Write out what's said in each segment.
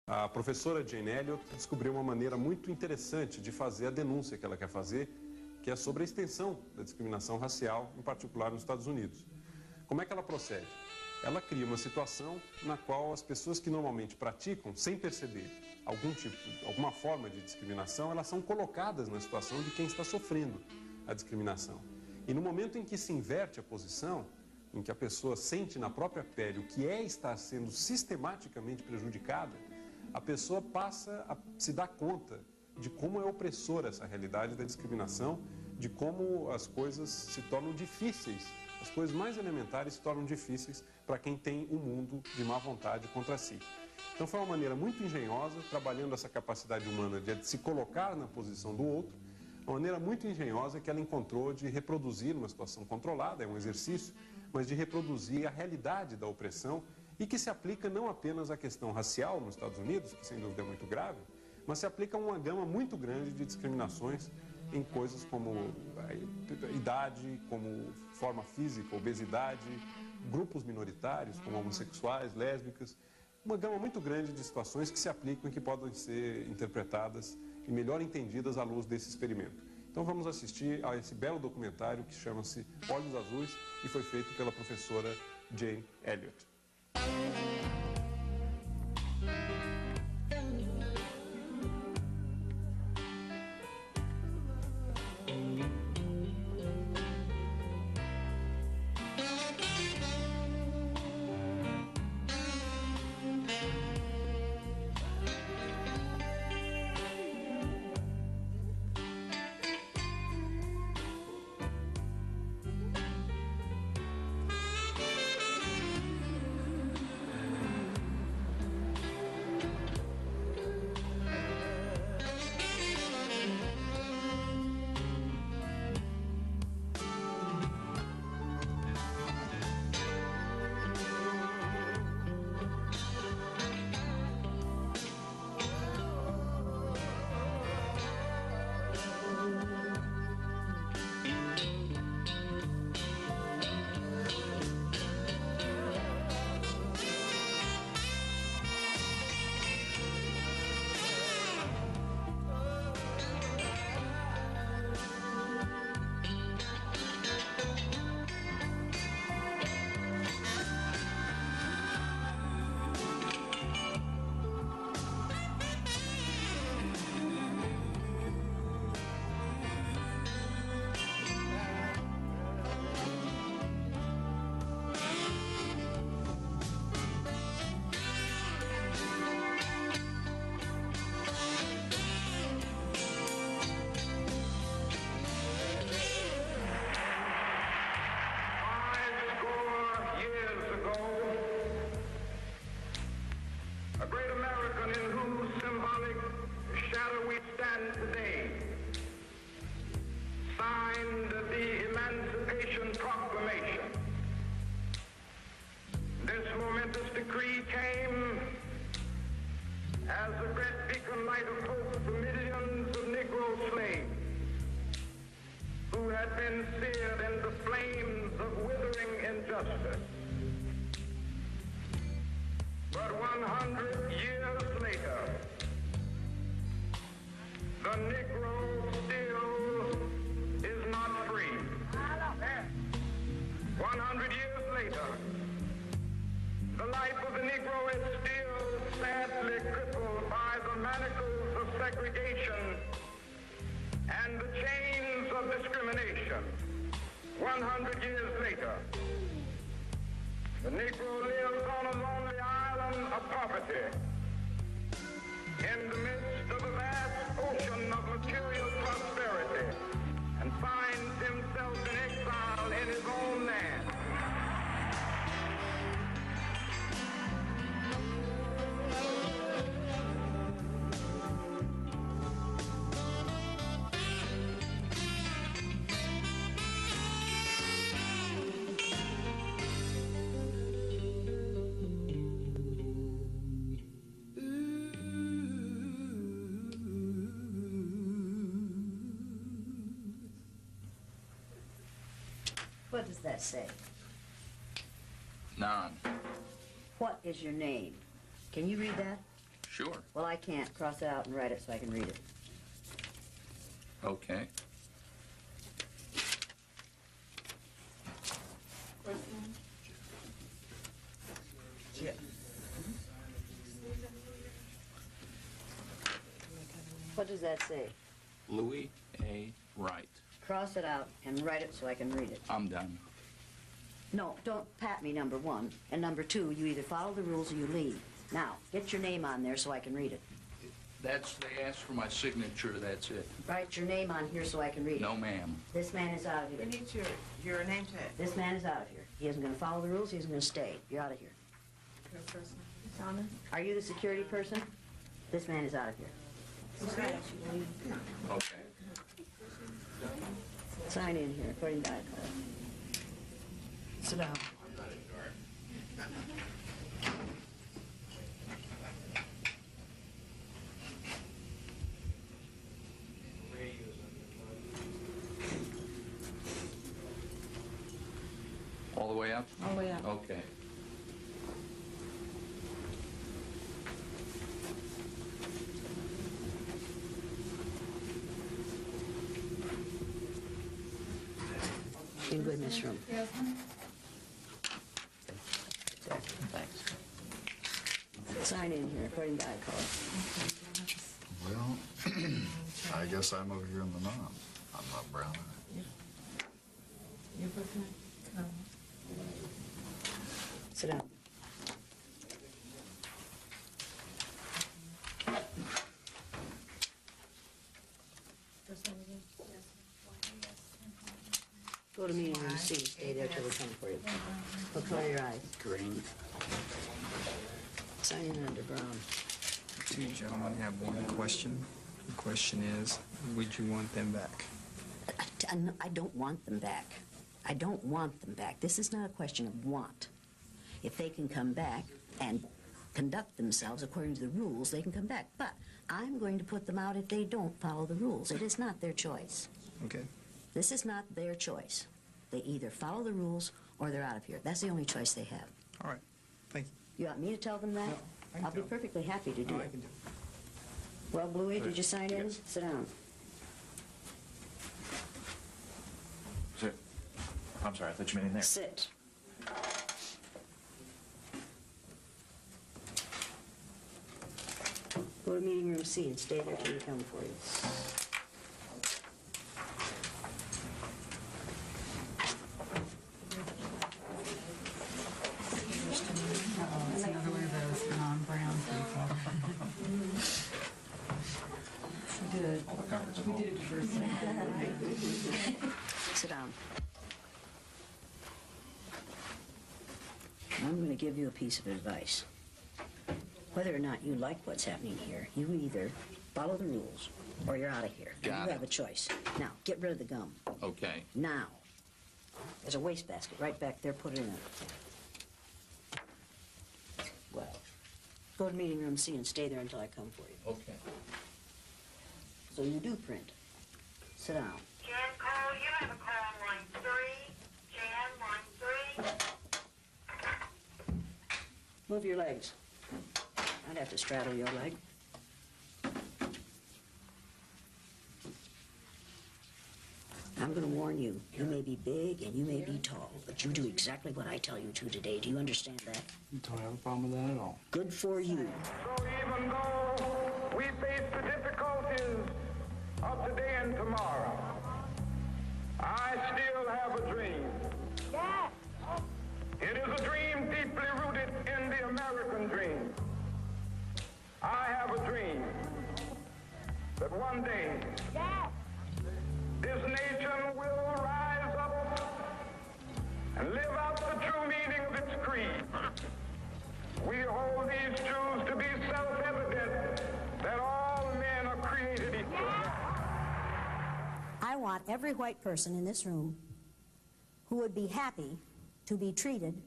A professora Jane Elliot descobriu uma maneira muito interessante de fazer a denúncia que ela quer fazer, que é sobre a extensão da discriminação racial, em particular nos Estados Unidos. Como é que ela procede? Ela cria uma situação na qual as pessoas que normalmente praticam, sem perceber alguma forma de discriminação, elas são colocadas na situação de quem está sofrendo a discriminação. E no momento em que se inverte a posição, em que a pessoa sente na própria pele o que é estar sendo sistematicamente prejudicada, a pessoa passa a se dar conta de como é opressora essa realidade da discriminação, de como as coisas se tornam difíceis, as coisas mais elementares se tornam difíceis para quem tem um mundo de má vontade contra si. Então foi uma maneira muito engenhosa, trabalhando essa capacidade humana de se colocar na posição do outro, uma maneira muito engenhosa que ela encontrou de reproduzir uma situação controlada, é um exercício, mas de reproduzir a realidade da opressão e que se aplica não apenas à questão racial nos Estados Unidos, que sem dúvida é muito grave, mas se aplica a uma gama muito grande de discriminações em coisas como idade, como forma física, obesidade, grupos minoritários como homossexuais, lésbicas, uma gama muito grande de situações que se aplicam e que podem ser interpretadas e melhor entendidas à luz desse experimento. Então vamos assistir a esse belo documentário que chama-se Olhos Azuis e foi feito pela professora Jane Elliot. A great American in whose symbolic shadow we stand today, signed the Emancipation Proclamation. This momentous decree came as a great beacon light of hope to millions of Negro slaves who had been seared in the flames of withering injustice. But 100 years later, the Negro still is not free. 100 years later, the life of the Negro is still sadly crippled by the manacles of segregation and the chains of discrimination. 100 years later, the Negro lives on a lonely island of poverty in the midst of a vast ocean of material prosperity and finds himself in exile in his own land. What does that say? None. What is your name? Can you read that? Sure. Well, I can't. Cross it out and write it so I can read it. Okay. Yeah. What does that say? Louis A. Wright. Cross it out and write it so I can read it. I'm done. No, don't pat me, number one. And number two, you either follow the rules or you leave. Now, get your name on there so I can read it. They asked for my signature, that's it. Write your name on here so I can read it. No, ma'am. This man is out of We here. need your name tag. This man is out of here. He isn't going to follow the rules. He isn't going to stay. You're out of here. Simon? Are you the security person? This man is out of here. Okay. Sign in here, according to that code. Sit down. All the way up? All the way up. Okay. You can go in this room. Thanks. Sign in here, according to that code. Well, I guess I'm over here in the non. I'm not brown. You put that? Sit down. Go to meeting room C. Stay there till we come for you. Look for your eyes. Green. Sign in under Brown. Two gentlemen have one question. The question is, would you want them back? I don't want them back. I don't want them back. This is not a question of want. If they can come back and conduct themselves according to the rules, they can come back. But I'm going to put them out if they don't follow the rules. It is not their choice. Okay. This is not their choice. They either follow the rules or they're out of here. That's the only choice they have. All right. Thank you. You want me to tell them that? No, I can I'll be tell them. perfectly happy to do No, I it. can do it. Well, Bluey, did you sign in? Yes. Sit down. I'm sorry, I thought you meant in there. Sit. Go to meeting room C and stay there till we come for you. It's another one of those non-brown people. Good. We did it first. Sit down. I'm going to give you a piece of advice. Whether or not you like what's happening here, you either follow the rules or you're out of here. Got You it. have a choice. Now, get rid of the gum. Okay. Now. There's a wastebasket right back there. Put it in it. Well, go to meeting room C and stay there until I come for you. Okay. So you do print. Sit down. Jan, call, you have a call on line 3. Jan, line 3. Move your legs. I'd have to straddle your leg. I'm going to warn you. You may be big and you may be tall, but you do exactly what I tell you to today. Do you understand that? Don't have a problem with that at all. Good for you. So even though we face the difficulties of today and tomorrow, I still have a dream. Yeah. It is a dream deeply rooted in the American dream. I have a dream that one day this nation will rise up and live out the true meaning of its creed. We hold these truths to be self-evident that all men are created equal. I want every white person in this room who would be happy to be treated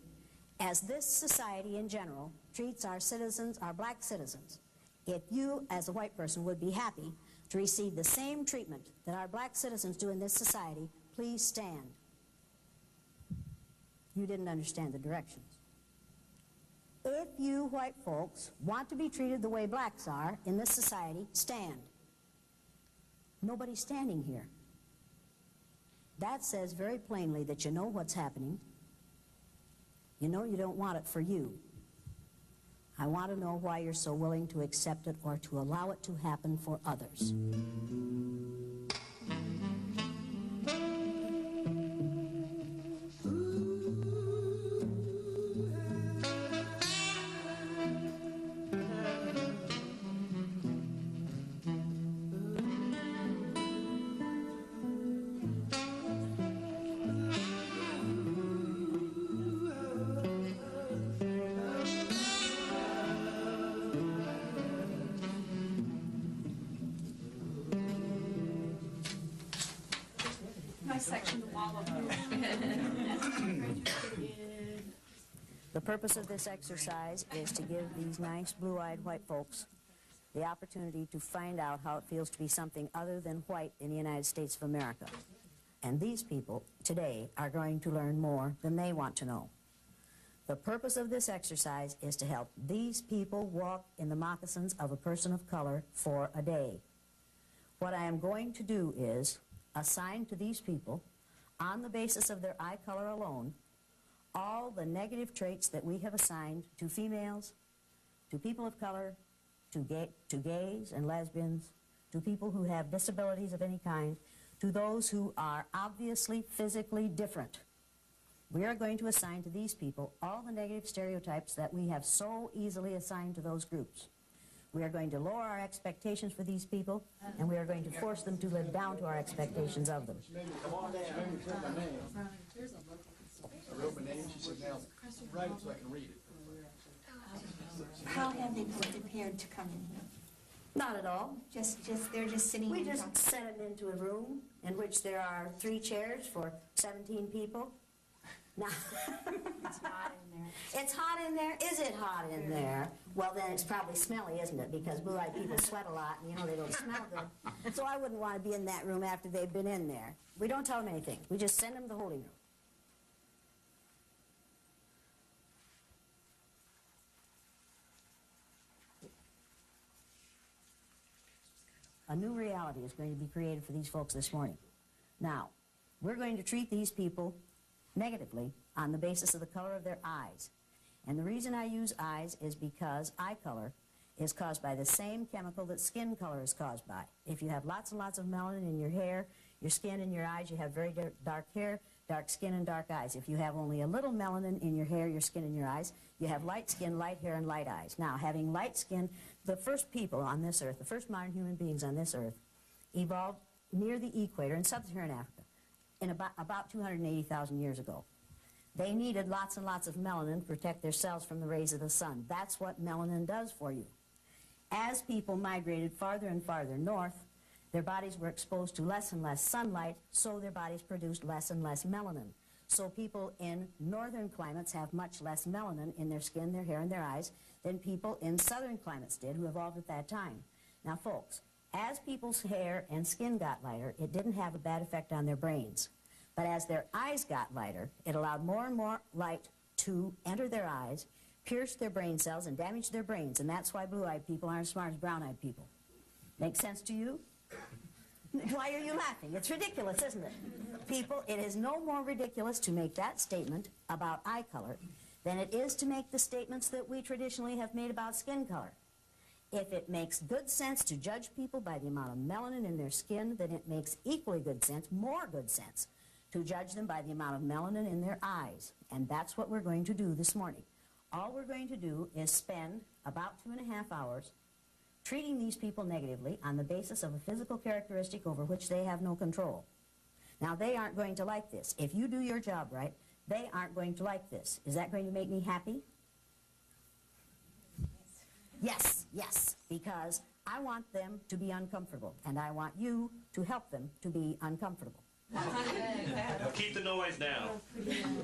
as this society in general treats our citizens, our black citizens. If you, as a white person, would be happy to receive the same treatment that our black citizens do in this society, please stand. You didn't understand the directions. If you white folks want to be treated the way blacks are in this society, stand. Nobody's standing here. That says very plainly that you know what's happening. You know you don't want it for you. I want to know why you're so willing to accept it or to allow it to happen for others. Section the wall of The purpose of this exercise is to give these nice blue-eyed white folks the opportunity to find out how it feels to be something other than white in the United States of America. And these people today are going to learn more than they want to know. The purpose of this exercise is to help these people walk in the moccasins of a person of color for a day. What I am going to do is assign to these people, on the basis of their eye color alone, all the negative traits that we have assigned to females, to people of color, to gays and lesbians, to people who have disabilities of any kind, to those who are obviously physically different. We are going to assign to these people all the negative stereotypes that we have so easily assigned to those groups. We are going to lower our expectations for these people, and we are going to force them to live down to our expectations of them. Come on down. I wrote my name. She said, now, write it so I can read it. How have they prepared to come in here? Not at all. They're just sitting We in just set them into a room in which there are 3 chairs for 17 people. Now, It's hot in there. it's hot in there? Is it hot in there? Well, then it's probably smelly, isn't it? Because blue-eyed people sweat a lot, and you know they don't smell good. So I wouldn't want to be in that room after they've been in there. We don't tell them anything. We just send them to the holding room. A new reality is going to be created for these folks this morning. Now, we're going to treat these people negatively on the basis of the color of their eyes. And the reason I use eyes is because eye color is caused by the same chemical that skin color is caused by. If you have lots and lots of melanin in your hair, your skin, and your eyes, you have very dark hair, dark skin, and dark eyes. If you have only a little melanin in your hair, your skin, and your eyes, you have light skin, light hair, and light eyes. Now, having light skin, the first people on this earth, the first modern human beings on this earth, evolved near the equator in sub-Saharan Africa in about 280,000 years ago. They needed lots and lots of melanin to protect their cells from the rays of the sun. That's what melanin does for you. As people migrated farther and farther north, their bodies were exposed to less and less sunlight, so their bodies produced less and less melanin. So people in northern climates have much less melanin in their skin, their hair, and their eyes than people in southern climates did who evolved at that time. Now, folks, as people's hair and skin got lighter, it didn't have a bad effect on their brains. But as their eyes got lighter, it allowed more and more light to enter their eyes, pierce their brain cells, and damage their brains. And that's why blue-eyed people aren't as smart as brown-eyed people. Make sense to you? Why are you laughing? It's ridiculous, isn't it? People, it is no more ridiculous to make that statement about eye color than it is to make the statements that we traditionally have made about skin color. If it makes good sense to judge people by the amount of melanin in their skin, then it makes equally good sense, more good sense, to judge them by the amount of melanin in their eyes. And that's what we're going to do this morning. All we're going to do is spend about 2.5 hours treating these people negatively on the basis of a physical characteristic over which they have no control. Now, they aren't going to like this. If you do your job right, they aren't going to like this. Is that going to make me happy? Yes, yes, because I want them to be uncomfortable, and I want you to help them to be uncomfortable. Now keep the noise down.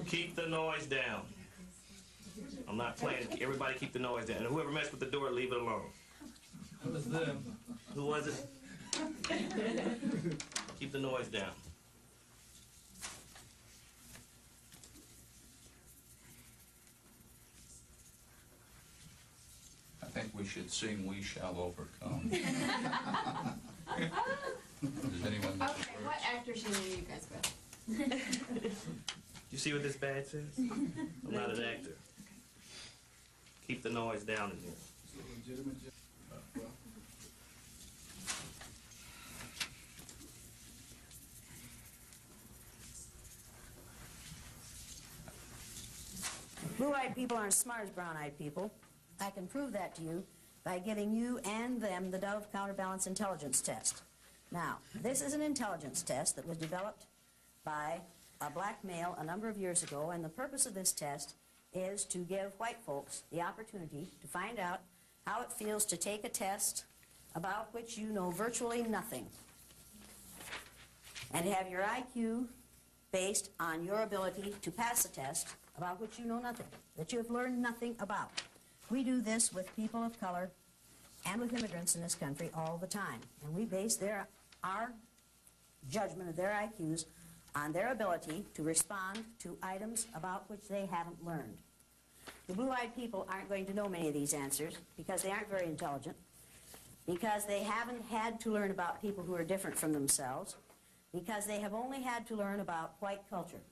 Keep the noise down. I'm not playing. Everybody keep the noise down. And whoever messed with the door, leave it alone. It was them. Who was it? Keep the noise down. we should sing "We Shall Overcome." Does anyone know Okay, the what words? actors are you guys with? You see what this badge says? I'm not an actor. Keep the noise down in here. Blue-eyed people aren't as smart as brown-eyed people. I can prove that to you by giving you and them the Dove Counterbalance Intelligence Test. Now, this is an intelligence test that was developed by a black male a number of years ago, and the purpose of this test is to give white folks the opportunity to find out how it feels to take a test about which you know virtually nothing, and have your IQ based on your ability to pass a test about which you know nothing, that you have learned nothing about. We do this with people of color and with immigrants in this country all the time, and we base our judgment of their IQs on their ability to respond to items about which they haven't learned. The blue-eyed people aren't going to know many of these answers because they aren't very intelligent, because they haven't had to learn about people who are different from themselves, because they have only had to learn about white culture.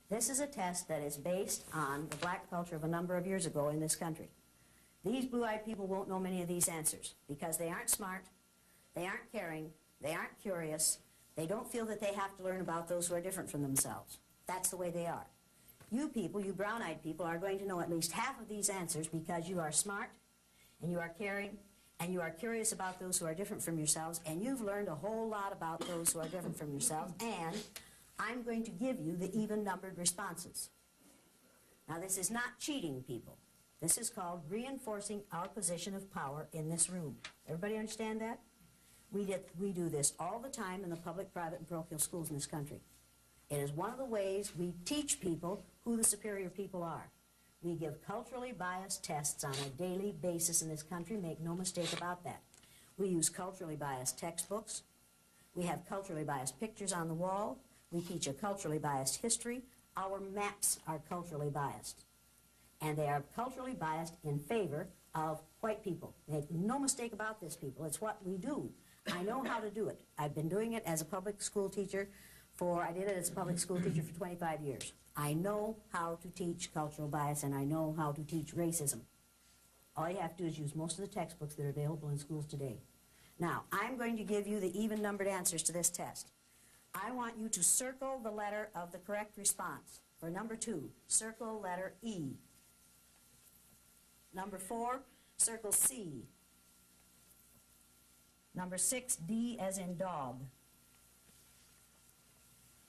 This is a test that is based on the black culture of a number of years ago in this country. These blue-eyed people won't know many of these answers because they aren't smart, they aren't caring, they aren't curious, they don't feel that they have to learn about those who are different from themselves. That's the way they are. You people, you brown-eyed people, are going to know at least half of these answers because you are smart, and you are caring, and you are curious about those who are different from yourselves, and you've learned a whole lot about those who are different from yourselves, and I'm going to give you the even-numbered responses. Now, this is not cheating, people. This is called reinforcing our position of power in this room. Everybody understand that? We do this all the time in the public, private, and parochial schools in this country. It is one of the ways we teach people who the superior people are. We give culturally biased tests on a daily basis in this country. Make no mistake about that. We use culturally biased textbooks. We have culturally biased pictures on the wall. We teach a culturally biased history. Our maps are culturally biased. And they are culturally biased in favor of white people. Make no mistake about this, people. It's what we do. I know how to do it. I've been doing it as a public school teacher I did it as a public school teacher for 25 years. I know how to teach cultural bias, and I know how to teach racism. All you have to do is use most of the textbooks that are available in schools today. Now, I'm going to give you the even-numbered answers to this test. I want you to circle the letter of the correct response. For number 2, circle letter E. Number 4, circle C. Number 6, D as in dog.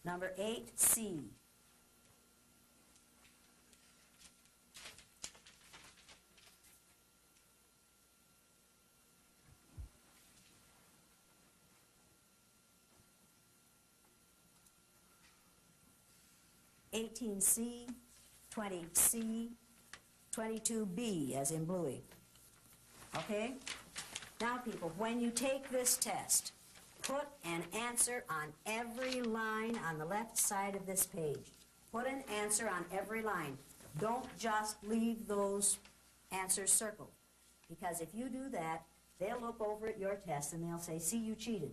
Number 8, C. C, 20C, 22B as in Bluey. Okay? Now, people, when you take this test, put an answer on every line on the left side of this page. Put an answer on every line. Don't just leave those answers circled. Because if you do that, they'll look over at your test and they'll say, see, you cheated.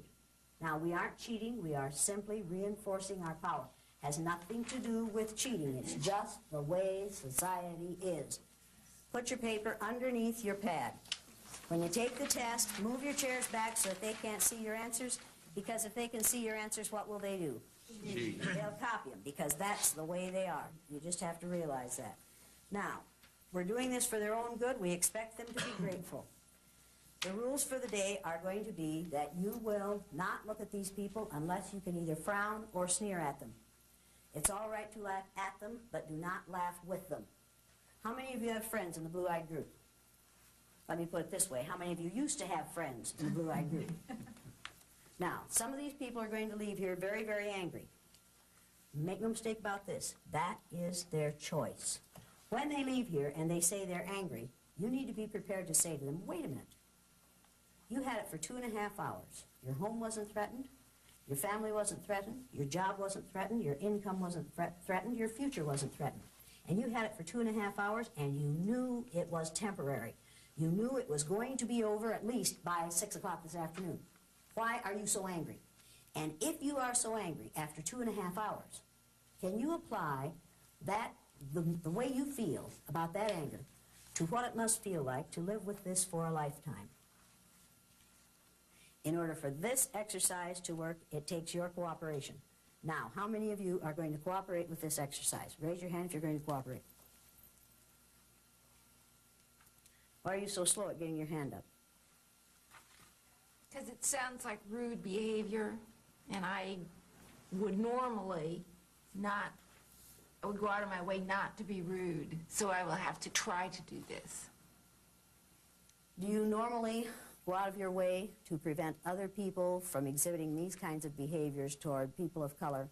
Now, we aren't cheating. We are simply reinforcing our power. Has nothing to do with cheating. It's just the way society is. Put your paper underneath your pad. When you take the test, move your chairs back so that they can't see your answers, because if they can see your answers, what will they do? They'll copy them, because that's the way they are. You just have to realize that. Now, we're doing this for their own good. We expect them to be grateful. The rules for the day are going to be that you will not look at these people unless you can either frown or sneer at them. It's all right to laugh at them, but do not laugh with them. How many of you have friends in the blue-eyed group? Let me put it this way. How many of you used to have friends in the blue-eyed group? Now, some of these people are going to leave here very, very angry. Make no mistake about this. That is their choice. When they leave here and they say they're angry, you need to be prepared to say to them, wait a minute. You had it for 2.5 hours. Your home wasn't threatened. Your family wasn't threatened. Your job wasn't threatened. Your income wasn't threatened. Your future wasn't threatened. And you had it for 2.5 hours, and you knew it was temporary. You knew it was going to be over at least by 6 o'clock this afternoon. Why are you so angry? And if you are so angry after 2.5 hours, can you apply that, the way you feel about that anger, to what it must feel like to live with this for a lifetime? In order for this exercise to work, it takes your cooperation. Now, how many of you are going to cooperate with this exercise? Raise your hand if you're going to cooperate. Why are you so slow at getting your hand up? Because it sounds like rude behavior, and I would normally not, I would go out of my way not to be rude, so I will have to try to do this. Do you normally go out of your way to prevent other people from exhibiting these kinds of behaviors toward people of color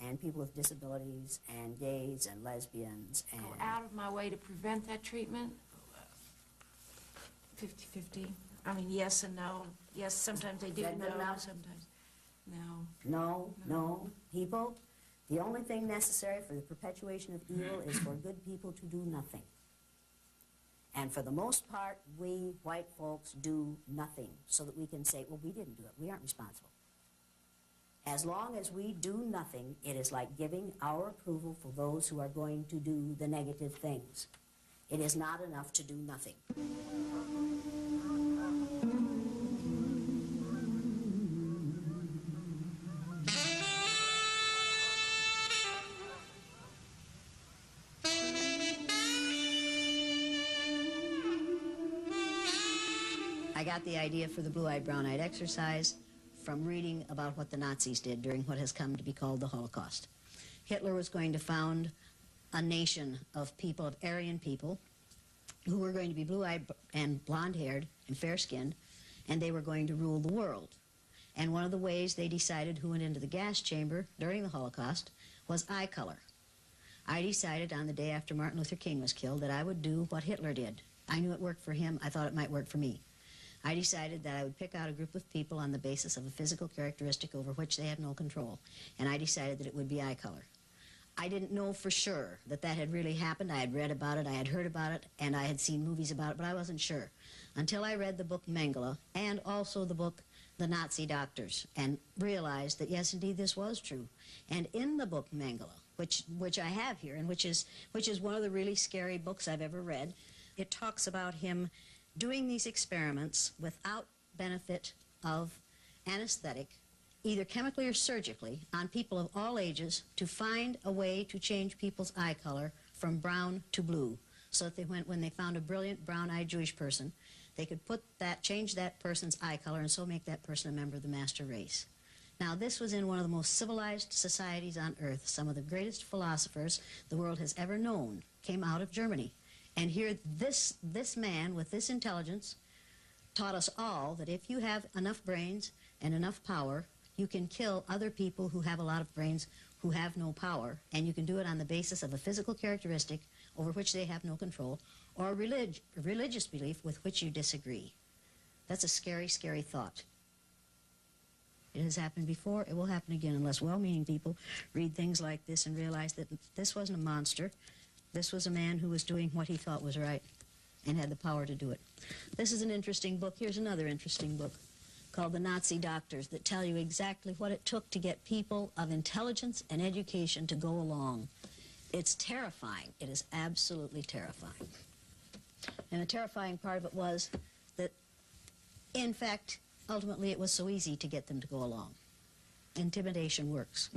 and people with disabilities and gays and lesbians? And Go out of my way to prevent that treatment? 50-50. I mean, yes and no. Yes, sometimes they do, Is that good no, enough? sometimes no. No. People, the only thing necessary for the perpetuation of evil is for good people to do nothing. And for the most part, we white folks do nothing so that we can say, well, we didn't do it. We aren't responsible. As long as we do nothing, it is like giving our approval for those who are going to do the negative things. It is not enough to do nothing. I got the idea for the blue-eyed, brown-eyed exercise from reading about what the Nazis did during what has come to be called the Holocaust. Hitler was going to found a nation of people, of Aryan people, who were going to be blue-eyed and blonde-haired and fair-skinned, and they were going to rule the world. And one of the ways they decided who went into the gas chamber during the Holocaust was eye color. I decided on the day after Martin Luther King was killed that I would do what Hitler did. I knew it worked for him. I thought it might work for me. I decided that I would pick out a group of people on the basis of a physical characteristic over which they had no control, and I decided that it would be eye color. I didn't know for sure that that had really happened. I had read about it, I had heard about it, and I had seen movies about it, but I wasn't sure until I read the book Mengele and also the book The Nazi Doctors, and realized that yes, indeed, this was true. And in the book Mengele, which I have here, and which is one of the really scary books I've ever read, it talks about him doing these experiments without benefit of anesthetic, either chemically or surgically, on people of all ages to find a way to change people's eye color from brown to blue, so that when they found a brilliant brown-eyed Jewish person, they could change that person's eye color and so make that person a member of the master race. Now, this was in one of the most civilized societies on earth. Some of the greatest philosophers the world has ever known came out of Germany. And here, this man with this intelligence taught us all that if you have enough brains and enough power, you can kill other people who have a lot of brains who have no power, and you can do it on the basis of a physical characteristic over which they have no control, or a religious belief with which you disagree. That's a scary, scary thought. It has happened before, it will happen again unless well-meaning people read things like this and realize that this wasn't a monster. This was a man who was doing what he thought was right and had the power to do it. This is an interesting book. Here's another interesting book called The Nazi Doctors that tell you exactly what it took to get people of intelligence and education to go along. It's terrifying. It is absolutely terrifying. And the terrifying part of it was that, in fact, ultimately it was so easy to get them to go along. Intimidation works.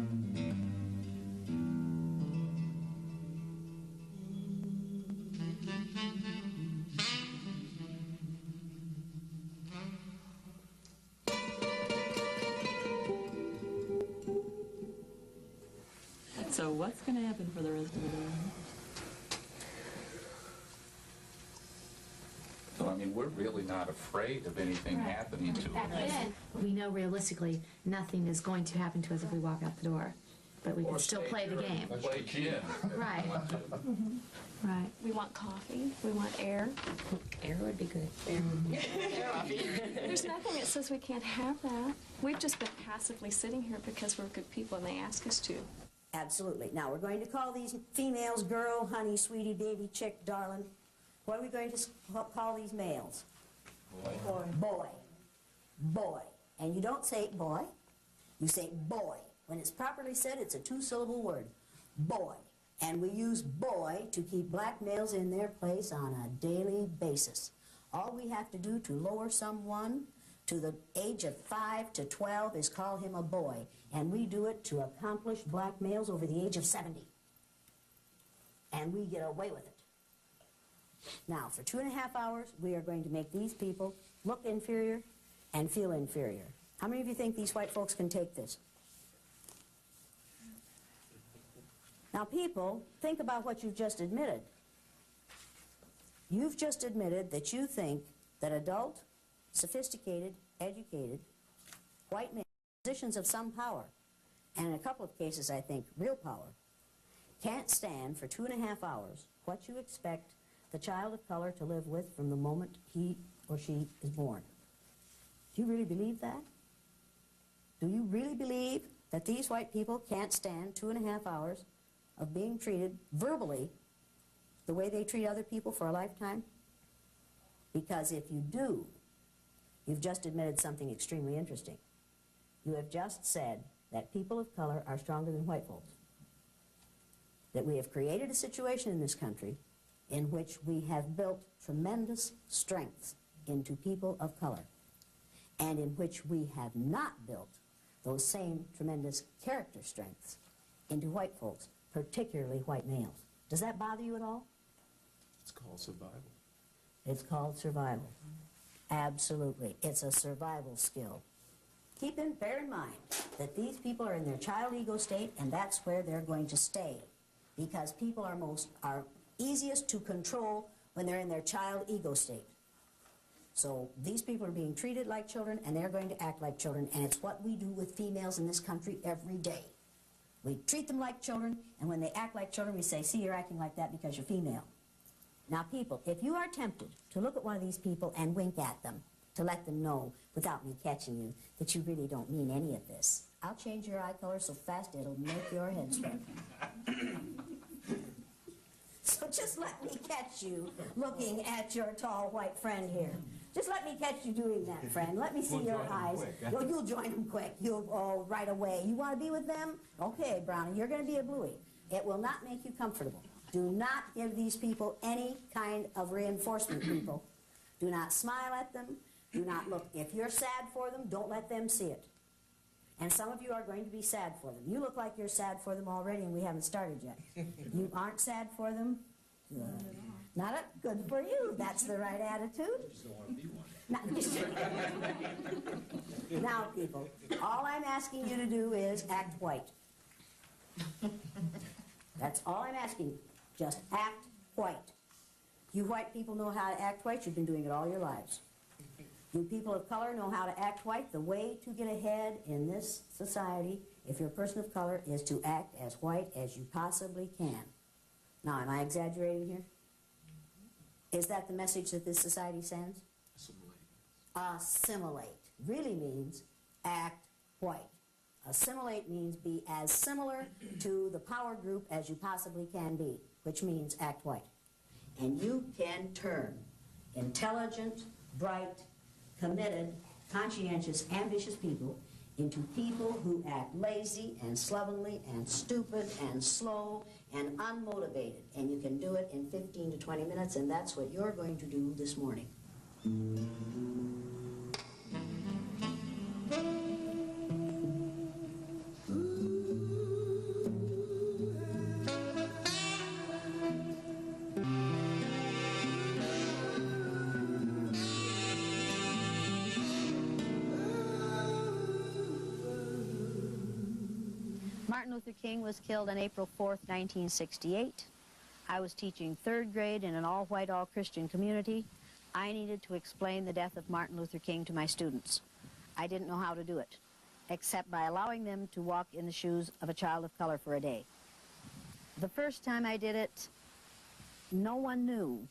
So what's going to happen for the rest of the day? So, I mean, we're really not afraid of anything happening to us. We know realistically nothing is going to happen to us if we walk out the door, but we can still play the game. Play gin. Right. Right. We want coffee. We want air. Air would be good. Air would be good. There's nothing that says we can't have that. We've just been passively sitting here because we're good people and they ask us to. Absolutely. Now, we're going to call these females girl, honey, sweetie, baby, chick, darling, What are we going to call these males? Boy. Boy. Boy. And you don't say boy, you say boy. When it's properly said, it's a two-syllable word. Boy. And we use boy to keep black males in their place on a daily basis. All we have to do to lower someone to the age of 5 to 12 is call him a boy. And we do it to accomplished black males over the age of 70. And we get away with it. Now, for 2.5 hours, we are going to make these people look inferior and feel inferior. How many of you think these white folks can take this? Now, people, think about what you've just admitted. You've just admitted that you think that adult, sophisticated, educated, white men, positions of some power, and in a couple of cases, I think, real power, can't stand for 2.5 hours what you expect the child of color to live with from the moment he or she is born. Do you really believe that? Do you really believe that these white people can't stand 2.5 hours of being treated verbally the way they treat other people for a lifetime? Because if you do, you've just admitted something extremely interesting. You have just said that people of color are stronger than white folks. That we have created a situation in this country in which we have built tremendous strength into people of color, and in which we have not built those same tremendous character strengths into white folks, particularly white males. Does that bother you at all? It's called survival. It's called survival. Absolutely. It's a survival skill. Bear in mind that these people are in their child ego state, and that's where they're going to stay, because people are easiest to control when they're in their child ego state. So these people are being treated like children, and they're going to act like children, and it's what we do with females in this country every day. We treat them like children, and when they act like children, we say, see, you're acting like that because you're female. Now, people, if you are tempted to look at one of these people and wink at them, to let them know, without me catching you, that you really don't mean any of this, I'll change your eye color so fast it'll make your head swim. So just let me catch you looking at your tall white friend here. Just let me catch you doing that, friend. Let me see your eyes. You'll join them quick. You'll right away. You want to be with them? Okay, Brownie, you're going to be a bluey. It will not make you comfortable. Do not give these people any kind of reinforcement, people. Do not smile at them. Do not look. If you're sad for them, don't let them see it. And some of you are going to be sad for them. You look like you're sad for them already, and we haven't started yet. You aren't sad for them? Good. Not good for you. That's the right attitude. Just don't want to be one. Now, people, all I'm asking you to do is act white. That's all I'm asking. Just act white. You white people know how to act white. You've been doing it all your lives. You people of color know how to act white. The way to get ahead in this society, if you're a person of color, is to act as white as you possibly can. Now, am I exaggerating here? Is that the message that this society sends? Assimilate. Assimilate really means act white. Assimilate means be as similar to the power group as you possibly can be, which means act white. And you can turn intelligent, bright, committed, conscientious, ambitious people into people who act lazy and slovenly and stupid and slow and unmotivated. And you can do it in 15 to 20 minutes, and that's what you're going to do this morning. Martin Luther King was killed on April 4th, 1968. I was teaching 3rd grade in an all-white, all-Christian community. I needed to explain the death of Martin Luther King to my students. I didn't know how to do it, except by allowing them to walk in the shoes of a child of color for a day. The first time I did it, no one knew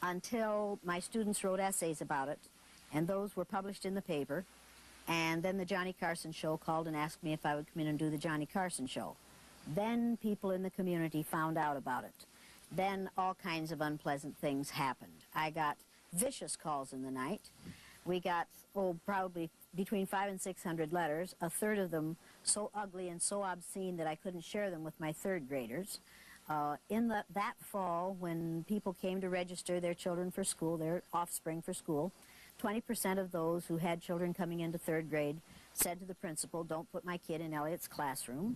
until my students wrote essays about it, and those were published in the paper. And then the Johnny Carson show called and asked me if I would come in and do the Johnny Carson show. Then people in the community found out about it. then all kinds of unpleasant things happened. I got vicious calls in the night. We got, probably between 500 and 600 letters, a third of them so ugly and so obscene that I couldn't share them with my third graders. That fall, when people came to register their children for school, their offspring for school, 20% of those who had children coming into third grade said to the principal, "Don't put my kid in Elliott's classroom."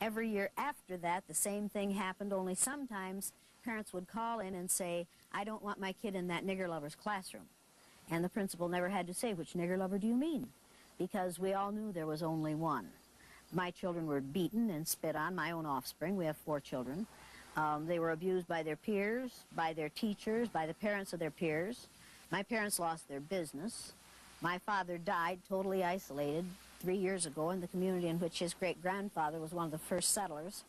Every year after that, the same thing happened, only sometimes parents would call in and say, "I don't want my kid in that nigger lover's classroom." And the principal never had to say, "Which nigger lover do you mean?" Because we all knew there was only one. My children were beaten and spit on, my own offspring. We have 4 children. They were abused by their peers, by their teachers, by the parents of their peers. My parents lost their business. My father died totally isolated 3 years ago in the community in which his great-grandfather was one of the first settlers,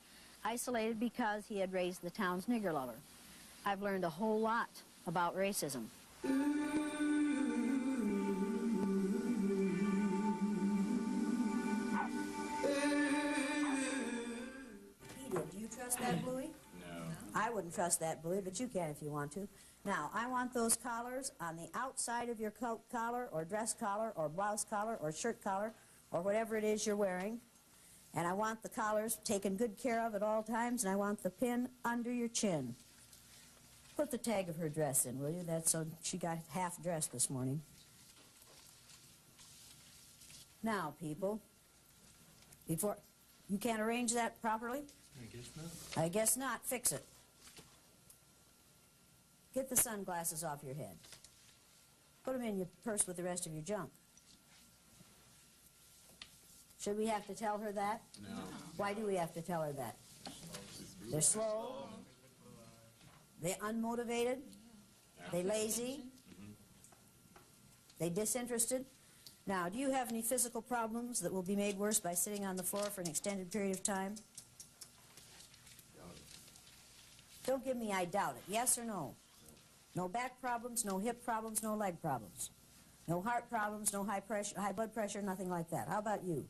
isolated because he had raised the town's nigger lover. I've learned a whole lot about racism. Edith, do you trust that Bluey? No. I wouldn't trust that Bluey, but you can if you want to. Now, I want those collars on the outside of your coat collar or dress collar or blouse collar or shirt collar or whatever it is you're wearing. And I want the collars taken good care of at all times, and I want the pin under your chin. Put the tag of her dress in, will you? That's so she got half dressed this morning. Now, people, before you can't arrange that properly? I guess not. I guess not. Fix it. Get the sunglasses off your head. Put them in your purse with the rest of your junk. Should we have to tell her that? No. Why do we have to tell her that? They're slow. They're unmotivated. They're lazy. They're disinterested. Now, do you have any physical problems that will be made worse by sitting on the floor for an extended period of time? Don't give me I doubt it. Yes or no? No back problems, no hip problems, no leg problems. No heart problems, no high pressure, high blood pressure, nothing like that. How about you?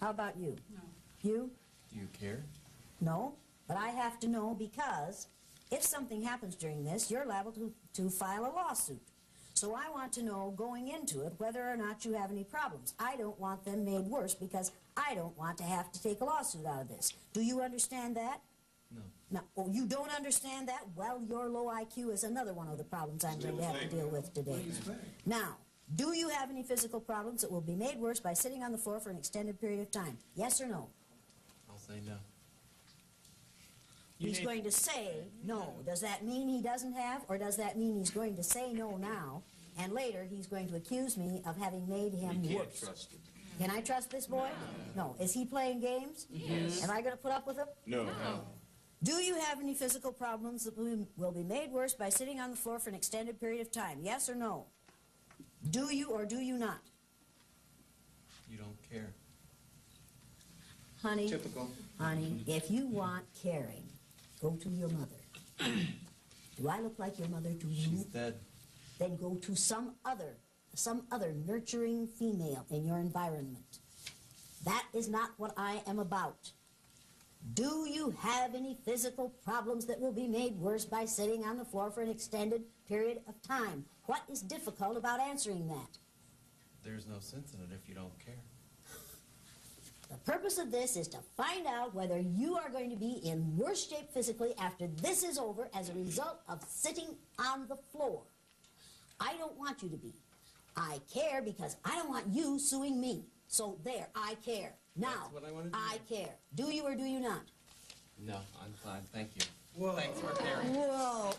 How about you? No. You? Do you care? No, but I have to know because if something happens during this, you're liable to file a lawsuit. So I want to know going into it whether or not you have any problems. I don't want them made worse because I don't want to have to take a lawsuit out of this. Do you understand that? No. No. Oh, you don't understand that? Well, your low IQ is another one of the problems I'm going to have to deal with today. Now, do you have any physical problems that will be made worse by sitting on the floor for an extended period of time? Yes or no? I'll say no. He's going to say no. Does that mean he doesn't have, or does that mean he's going to say no now, and later he's going to accuse me of having made him worse? Trust him. Can I trust this boy? No. Is he playing games? Yes. Am I going to put up with him? No. Do you have any physical problems that will be made worse by sitting on the floor for an extended period of time? Yes or no? Do you or do you not? You don't care. Honey, Typical. honey, if you want caring, go to your mother. Do I look like your mother to you? She's dead. Then go to some other nurturing female in your environment. That is not what I am about. Do you have any physical problems that will be made worse by sitting on the floor for an extended period of time? What is difficult about answering that? There's no sense in it if you don't care. The purpose of this is to find out whether you are going to be in worse shape physically after this is over as a result of sitting on the floor. I don't want you to be. I care because I don't want you suing me. So there, I care. Now, That's what I want to do. I care. Do you or do you not? No, I'm fine. Thank you. Whoa. Thanks for caring. Whoa.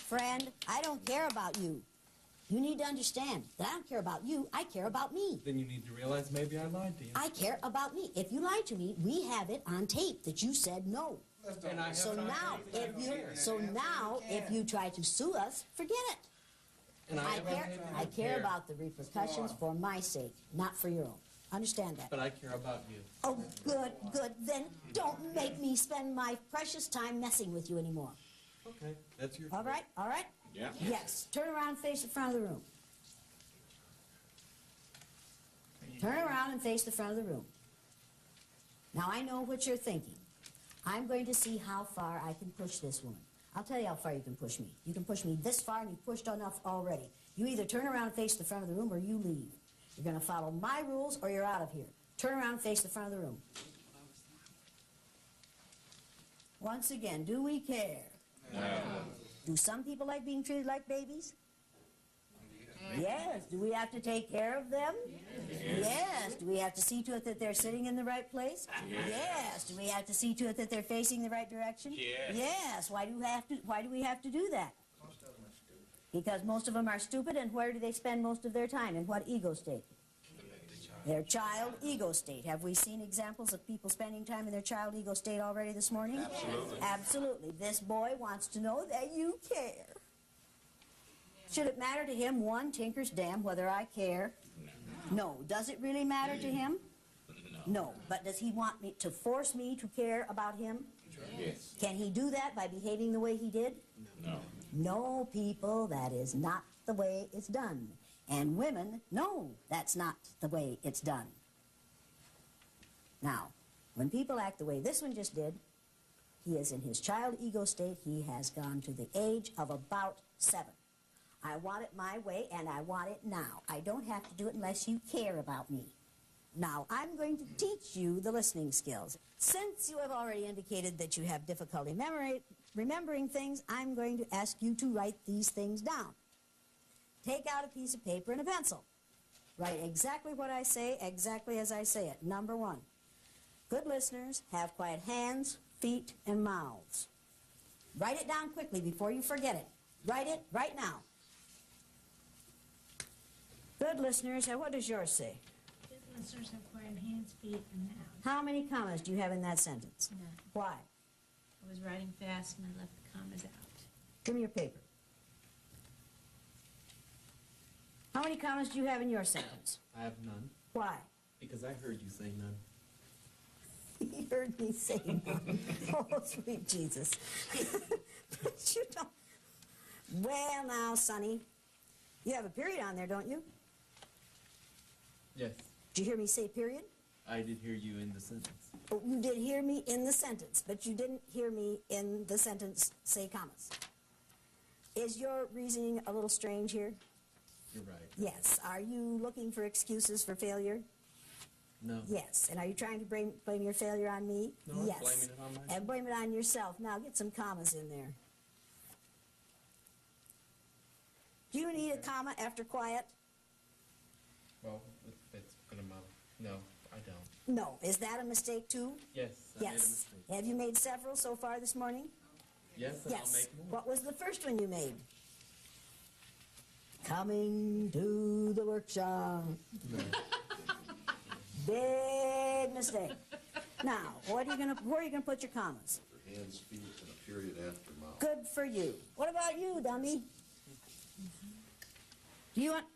Friend, I don't care about you. You need to understand that I don't care about you. I care about me. Then you need to realize maybe I lied to you. I care about me. If you lied to me, we have it on tape that you said no. And I have So it on now, tape. if you try to sue us, forget it. And I care about the repercussions for my sake, not for your own. Understand that. But I care about you. Oh, good. Then don't make me spend my precious time messing with you anymore. Okay, that's your All right? Yeah. Yes. Turn around and face the front of the room. Turn around and face the front of the room. Now, I know what you're thinking. I'm going to see how far I can push this woman. I'll tell you how far you can push me. You can push me this far, and you've pushed enough already. You either turn around and face the front of the room, or you leave. You're going to follow my rules, or you're out of here. Turn around and face the front of the room. Once again, do we care? No. Do some people like being treated like babies? Yes. Do we have to take care of them? Yes. Do we have to see to it that they're sitting in the right place? Yes. Do we have to see to it that they're facing the right direction? Yes. Why do we have to do that? Because most of them are stupid, and where do they spend most of their time? In what ego state? Their child ego state. Have we seen examples of people spending time in their child ego state already this morning? Absolutely. Absolutely. This boy wants to know that you care. Should it matter to him one tinker's damn whether I care? No. Does it really matter to him? No. But does he want me to force me to care about him? Yes. Can he do that by behaving the way he did? No. No, people, that is not the way it's done. And women, no, that's not the way it's done. Now, when people act the way this one just did, he is in his child ego state. He has gone to the age of about 7. I want it my way, and I want it now. I don't have to do it unless you care about me. Now, I'm going to teach you the listening skills. Since you have already indicated that you have difficulty remembering things, I'm going to ask you to write these things down. Take out a piece of paper and a pencil. Write exactly what I say, exactly as I say it. Number 1, good listeners have quiet hands, feet, and mouths. Write it down quickly before you forget it. Write it right now. Good listeners, what does yours say? Good listeners have quiet hands, feet, and mouths. How many commas do you have in that sentence? None. Why? I was writing fast and I left the commas out. Give me your paper. How many commas do you have in your sentence? I have none. Why? Because I heard you say none. He heard me say none. Oh, sweet Jesus. But you don't. Well, now, Sonny, you have a period on there, don't you? Yes. Did you hear me say period? I did hear you in the sentence. Oh, you did hear me in the sentence, but you didn't hear me in the sentence say commas. Is your reasoning a little strange here? You're right. Yes. Are you looking for excuses for failure? No. Yes. And are you trying to blame your failure on me? No, yes. I'm blaming it on myself. And blame it on yourself. Now get some commas in there. Do you need a comma after quiet? Well, if it's gonna mouth. No, I don't. No. Is that a mistake too? Yes, I made a Yes. mistake. Have you made several so far this morning? Yes, and I'll Yes. make more. What was the first one you made? Coming to the workshop. No. Big mistake. Now, where are you gonna put your commas? Hands, feet, and a period after mouth. Good for you. What about you, dummy?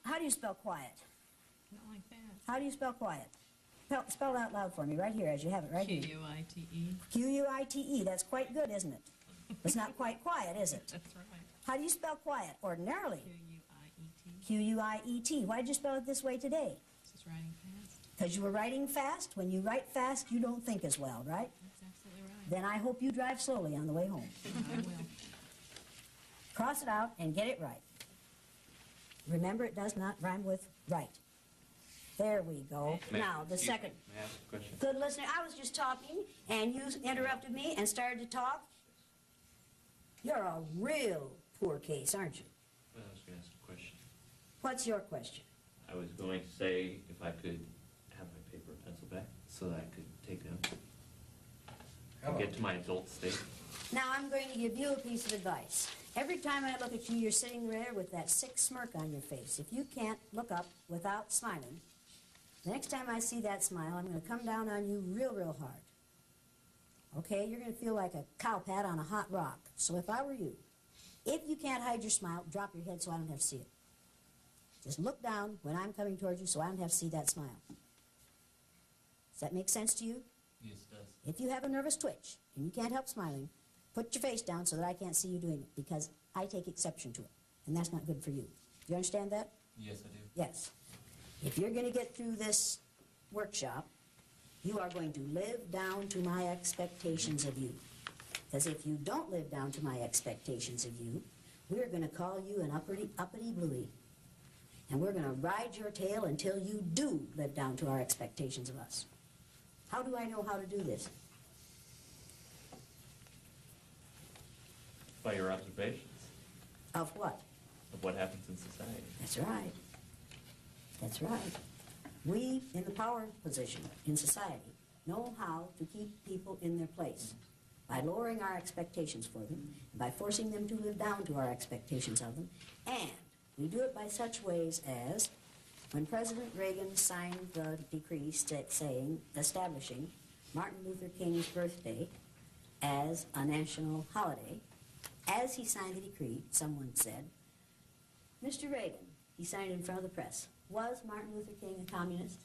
How do you spell quiet? Not like that. How do you spell quiet? Spell it out loud for me, right here, as you have it, right here. Q-U-I-T-E. Q-U-I-T-E. That's quite good, isn't it? It's not quite quiet, is it? That's right. How do you spell quiet ordinarily? Q-U-I-E-T. Q-U-I-E-T. Why did you spell it this way today? This is writing fast. Because you were writing fast. When you write fast, you don't think as well, right? That's absolutely right. Then I hope you drive slowly on the way home. I will. Cross it out and get it right. Remember, it does not rhyme with right. There we go. Now, the second. May I ask a question? Good listener, I was just talking, and you interrupted me and started to talk. You're a real poor case, aren't you? Well, I was going to ask a question. What's your question? I was going to say if I could have my paper and pencil back so that I could take them and get to my adult state. Now, I'm going to give you a piece of advice. Every time I look at you, you're sitting there with that sick smirk on your face. If you can't look up without smiling, the next time I see that smile, I'm going to come down on you real, real hard. Okay? You're going to feel like a cow pat on a hot rock. So if I were you, if you can't hide your smile, drop your head so I don't have to see it. Just look down when I'm coming towards you so I don't have to see that smile. Does that make sense to you? Yes, it does. If you have a nervous twitch and you can't help smiling, put your face down so that I can't see you doing it, because I take exception to it, and that's not good for you. You understand that? Yes, I do. Yes. If you're going to get through this workshop, You are going to live down to my expectations of you. Because if you don't live down to my expectations of you, we're going to call you an uppity bluey. And we're going to ride your tail until you do live down to our expectations of us. How do I know how to do this? By your observations. Of what? Of what happens in society. That's right. That's right. We, in the power position in society, know how to keep people in their place by lowering our expectations for them, by forcing them to live down to our expectations of them, and we do it by such ways as when President Reagan signed the decree establishing Martin Luther King's birthday as a national holiday, as he signed the decree, someone said, Mr. Reagan, he signed in front of the press, was Martin Luther King a communist?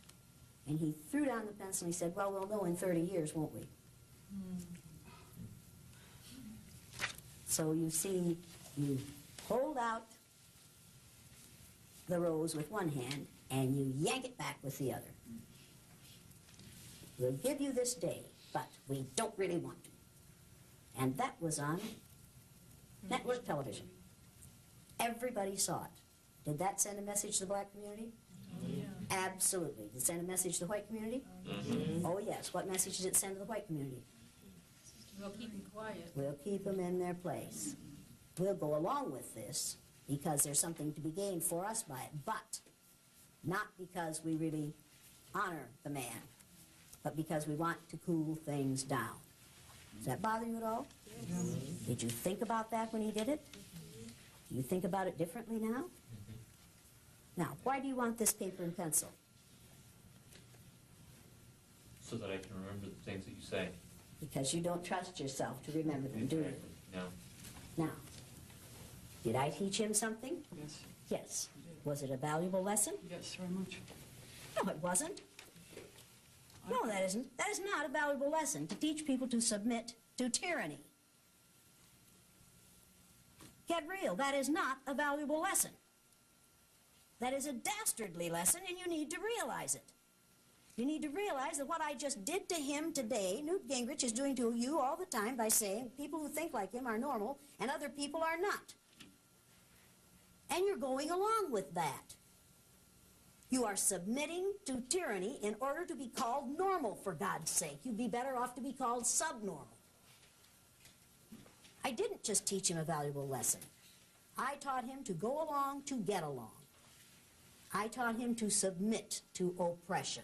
And he threw down the pencil and he said, well, we'll know in 30 years, won't we? So you see, you hold out the rose with one hand and you yank it back with the other. We'll give you this day, but we don't really want to. And that was on network television. Everybody saw it. Did that send a message to the black community? Yeah. Absolutely. Did it send a message to the white community? Mm-hmm. Oh, yes. What message did it send to the white community? We'll keep them quiet. We'll keep them in their place. We'll go along with this because there's something to be gained for us by it, but not because we really honor the man, but because we want to cool things down. Does that bother you at all? Yes. Did you think about that when he did it? Do you think about it differently now? Now, why do you want this paper and pencil? So that I can remember the things that you say. Because you don't trust yourself to remember them, do you? No. Now, did I teach him something? Yes. Yes. Was it a valuable lesson? Yes, very much. No, it wasn't. No, that isn't. That is not a valuable lesson, to teach people to submit to tyranny. Get real. That is not a valuable lesson. That is a dastardly lesson, and you need to realize it. You need to realize that what I just did to him today, Newt Gingrich is doing to you all the time by saying people who think like him are normal and other people are not. And you're going along with that. You are submitting to tyranny in order to be called normal, for God's sake. You'd be better off to be called subnormal. I didn't just teach him a valuable lesson. I taught him to go along to get along. I taught him to submit to oppression.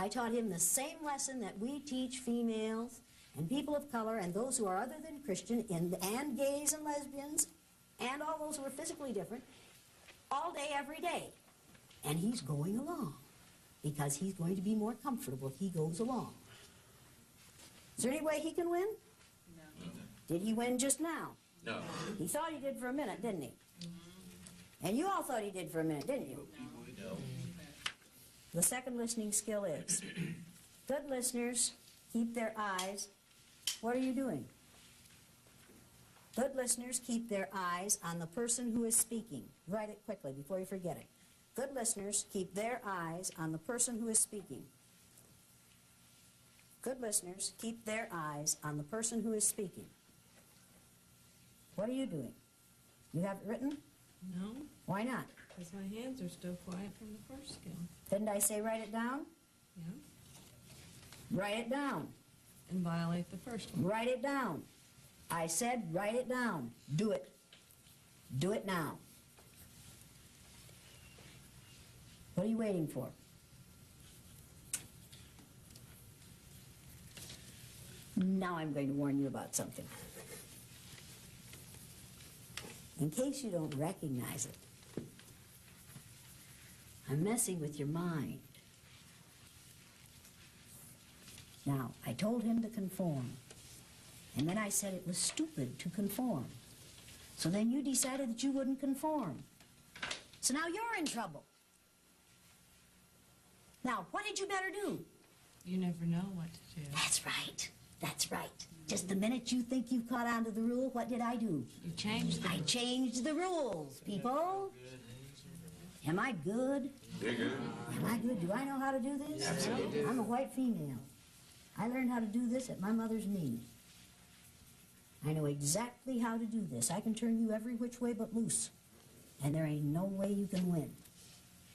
I taught him the same lesson that we teach females and people of color and those who are other than Christian and gays and lesbians and all those who are physically different all day, every day. And he's going along because he's going to be more comfortable if he goes along. Is there any way he can win? No. Did he win just now? No. He thought he did for a minute, didn't he? And you all thought he did for a minute, didn't you? No. The second listening skill is, good listeners keep their eyes, what are you doing? Good listeners keep their eyes on the person who is speaking. Write it quickly before you forget it. Good listeners keep their eyes on the person who is speaking. Good listeners keep their eyes on the person who is speaking. What are you doing? You have it written? No. Why not? Because my hands are still quiet from the first skill. Didn't I say write it down? Yeah. Write it down. And violate the first one. Write it down. I said write it down. Do it. Do it now. What are you waiting for? Now I'm going to warn you about something. In case you don't recognize it, I'm messing with your mind. Now, I told him to conform, and then I said it was stupid to conform. So then you decided that you wouldn't conform. So now you're in trouble. Now, what had you better do? You never know what to do. That's right. That's right. Just the minute you think you've caught on to the rule, what did I do? You changed the I changed the rules, people. Am I good? You're good. Am I good? Do I know how to do this? Absolutely. I'm a white female. I learned how to do this at my mother's knee. I know exactly how to do this. I can turn you every which way but loose. And there ain't no way you can win.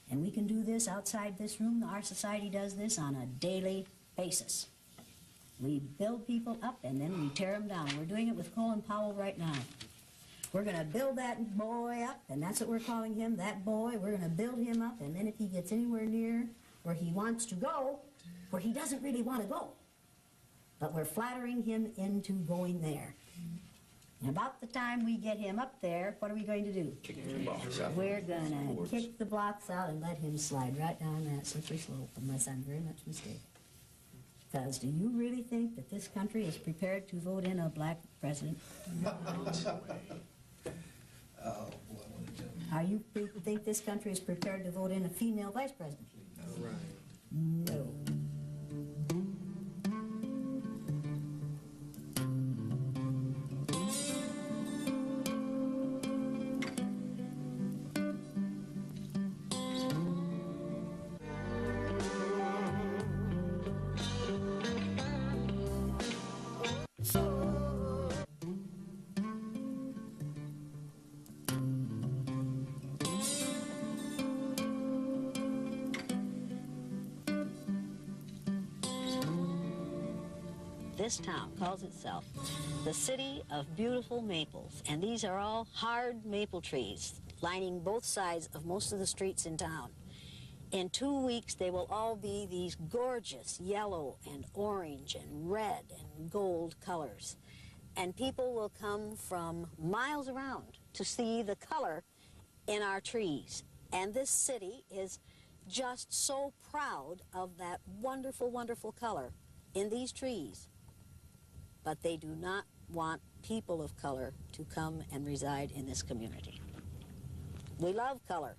And we can do this outside this room. Our society does this on a daily basis. We build people up and then we tear them down. We're doing it with Colin Powell right now. We're going to build that boy up, and that's what we're calling him, that boy. We're going to build him up, and then if he gets anywhere near where he wants to go, where he doesn't really want to go, but we're flattering him into going there. And about the time we get him up there, what are we going to do? Kick the blocks out. We're going to kick the blocks out and let him slide right down that slippery slope, unless I'm very much mistaken. Because do you really think that this country is prepared to vote in a black president? Are you think this country is prepared to vote in a female vice president? No. This town calls itself the City of Beautiful Maples, and these are all hard maple trees lining both sides of most of the streets in town. In 2 weeks, they will all be these gorgeous yellow and orange and red and gold colors. And people will come from miles around to see the color in our trees. And this city is just so proud of that wonderful, wonderful color in these trees. But they do not want people of color to come and reside in this community. We love color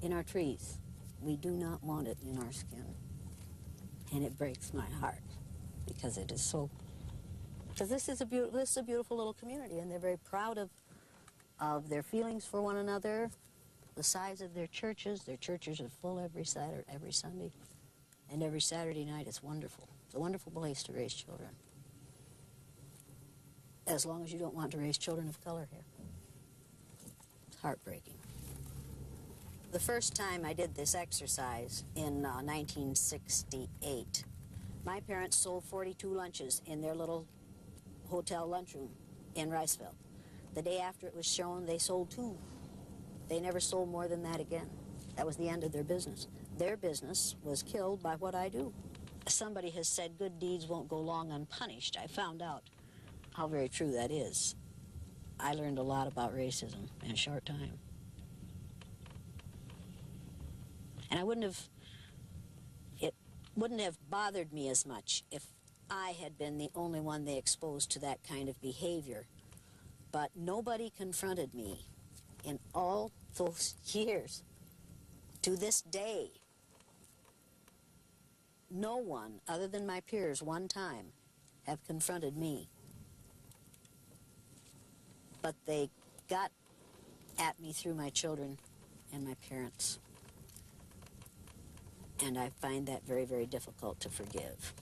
in our trees. We do not want it in our skin. And it breaks my heart because it is so, because this is a beautiful little community, and they're very proud of their feelings for one another, the size of their churches. Their churches are full every Saturday, every Sunday, and every Saturday night. It's wonderful. It's a wonderful place to raise children. As long as you don't want to raise children of color here. It's heartbreaking. The first time I did this exercise in 1968, my parents sold 42 lunches in their little hotel lunchroom in Riceville. The day after it was shown, they sold 2. They never sold more than that again. That was the end of their business. Their business was killed by what I do. Somebody has said good deeds won't go long unpunished. I found out how very true that is. I learned a lot about racism in a short time. And it wouldn't have bothered me as much if I had been the only one they exposed to that kind of behavior. But nobody confronted me in all those years. To this day, no one other than my peers one time have confronted me. But they got at me through my children and my parents. And I find that very, very difficult to forgive.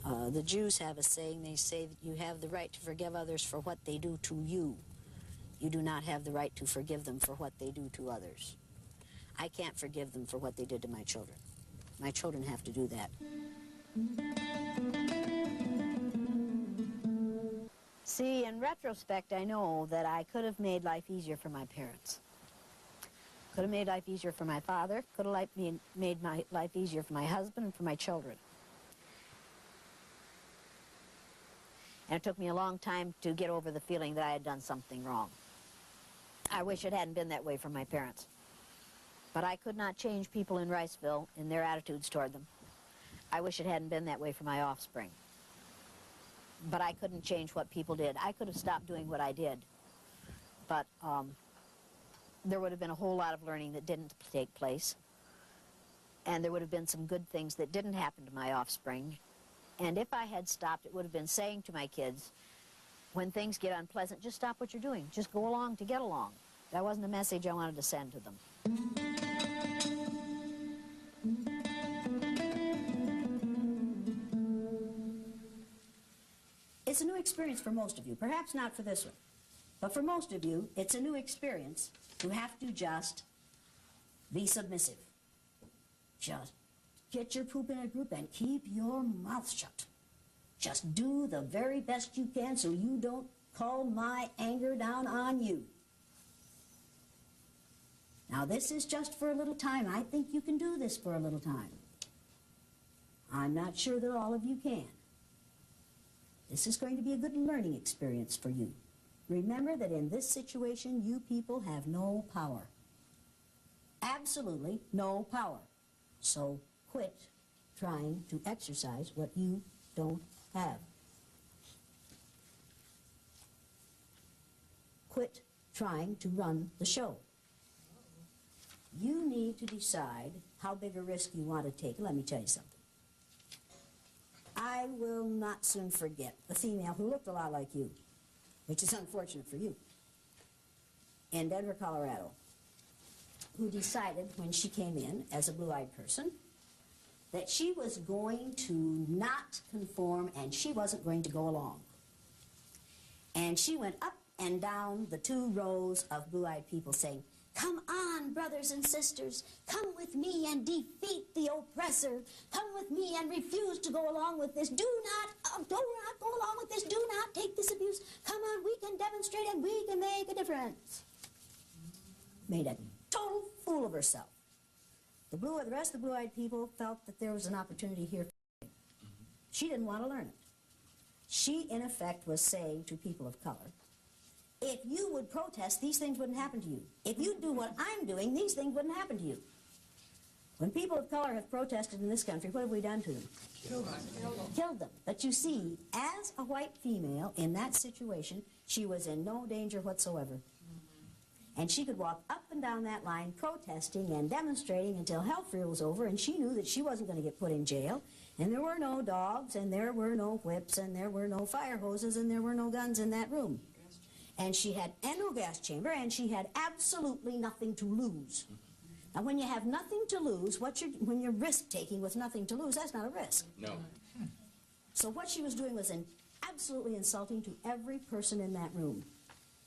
The Jews have a saying. They say that you have the right to forgive others for what they do to you. You do not have the right to forgive them for what they do to others. I can't forgive them for what they did to my children. My children have to do that. See, in retrospect, I know that I could have made life easier for my parents. Could have made life easier for my father. Could have made my life easier for my husband and for my children. And it took me a long time to get over the feeling that I had done something wrong. I wish it hadn't been that way for my parents. But I could not change people in Riceville in their attitudes toward them. I wish it hadn't been that way for my offspring. But I couldn't change what people did. I could have stopped doing what I did. But there would have been a whole lot of learning that didn't take place. And there would have been some good things that didn't happen to my offspring. And if I had stopped, it would have been saying to my kids, when things get unpleasant, just stop what you're doing. Just go along to get along. That wasn't a message I wanted to send to them. It's a new experience for most of you. Perhaps not for this one. But for most of you, it's a new experience to have to just be submissive. Just get your poop in a group and keep your mouth shut. Just do the very best you can so you don't call my anger down on you. Now, this is just for a little time. I think you can do this for a little time. I'm not sure that all of you can. This is going to be a good learning experience for you. Remember that in this situation, you people have no power. Absolutely no power. So quit trying to exercise what you don't have. Quit trying to run the show. You need to decide how big a risk you want to take. Let me tell you something. I will not soon forget the female who looked a lot like you, which is unfortunate for you, in Denver, Colorado, who decided when she came in as a blue-eyed person that she was going to not conform and she wasn't going to go along. And she went up and down the 2 rows of blue-eyed people saying, "Come on, brothers and sisters, come with me and defeat the oppressor. Come with me and refuse to go along with this. Do not go along with this. Do not take this abuse. Come on, we can demonstrate and we can make a difference." Made a total fool of herself. The rest of the blue-eyed people felt that there was an opportunity here. She didn't want to learn it. She, in effect, was saying to people of color, if you would protest, these things wouldn't happen to you. If you do what I'm doing, these things wouldn't happen to you. When people of color have protested in this country, what have we done to them? Killed them. But you see, as a white female in that situation, she was in no danger whatsoever. And she could walk up and down that line protesting and demonstrating until hell was over, and she knew that she wasn't going to get put in jail, and there were no dogs, and there were no whips, and there were no fire hoses, and there were no guns in that room. And she had no gas chamber, and she had absolutely nothing to lose. Now, when you have nothing to lose, when you're risk-taking with nothing to lose, that's not a risk. No. So what she was doing was absolutely insulting to every person in that room.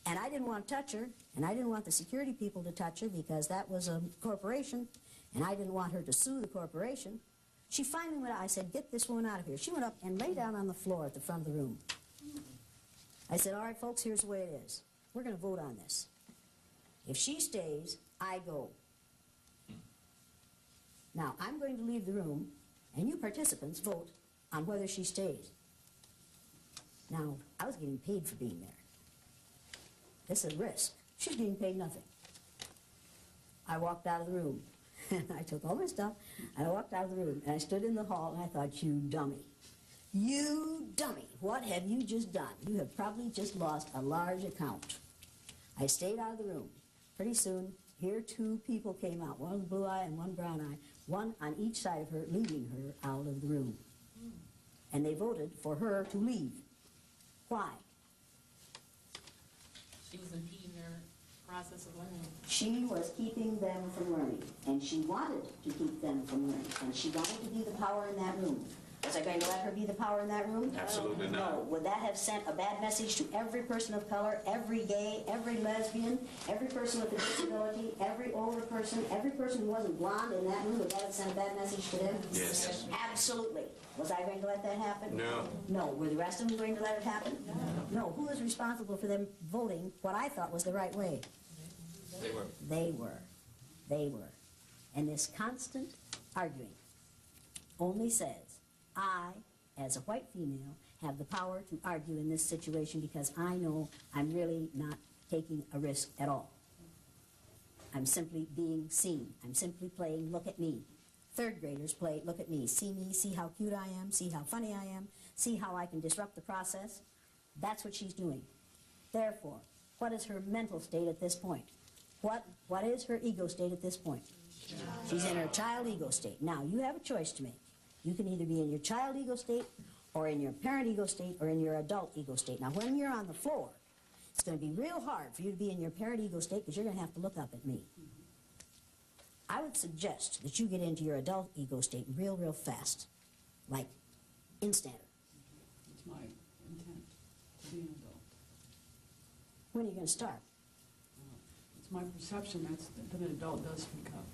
And I didn't want to touch her, and I didn't want the security people to touch her because that was a corporation, and I didn't want her to sue the corporation. She finally went out. I said, "Get this woman out of here." She went up and lay down on the floor at the front of the room. I said, "All right, folks, here's the way it is. We're going to vote on this. If she stays, I go. Now, I'm going to leave the room, and you participants vote on whether she stays." Now, I was getting paid for being there. This is a risk. She's getting paid nothing. I walked out of the room, and I took all my stuff, and I walked out of the room, and I stood in the hall, and I thought, "You dummy. You dummy, what have you just done? You have probably just lost a large account." I stayed out of the room. Pretty soon, here 2 people came out, one with blue eye and one brown eye, one on each side of her, leading her out of the room. And they voted for her to leave. Why? She was impeding their process of learning. She was keeping them from learning, and she wanted to keep them from learning, and she wanted to be the power in that room. Was I going to let her be the power in that room? Absolutely not. No. Would that have sent a bad message to every person of color, every gay, every lesbian, every person with a disability, every older person, every person who wasn't blonde in that room? Would that have sent a bad message to them? Yes. Absolutely. Was I going to let that happen? No. No. Were the rest of them going to let it happen? No. Who was responsible for them voting what I thought was the right way? They were. They were. They were. And this constant arguing only says, I, as a white female, have the power to argue in this situation because I know I'm really not taking a risk at all. I'm simply being seen. I'm simply playing look at me. 3rd graders play look at me. See me, see how cute I am, see how funny I am, see how I can disrupt the process. That's what she's doing. Therefore, what is her mental state at this point? What is her ego state at this point? She's in her child ego state. Now, you have a choice to make. You can either be in your child ego state, or in your parent ego state, or in your adult ego state. Now, when you're on the floor, It's going to be real hard for you to be in your parent ego state because you're going to have to look up at me. I would suggest that you get into your adult ego state real, real fast, like instanter. It's my intent to be an adult. When are you going to start? It's my perception that an adult does speak up.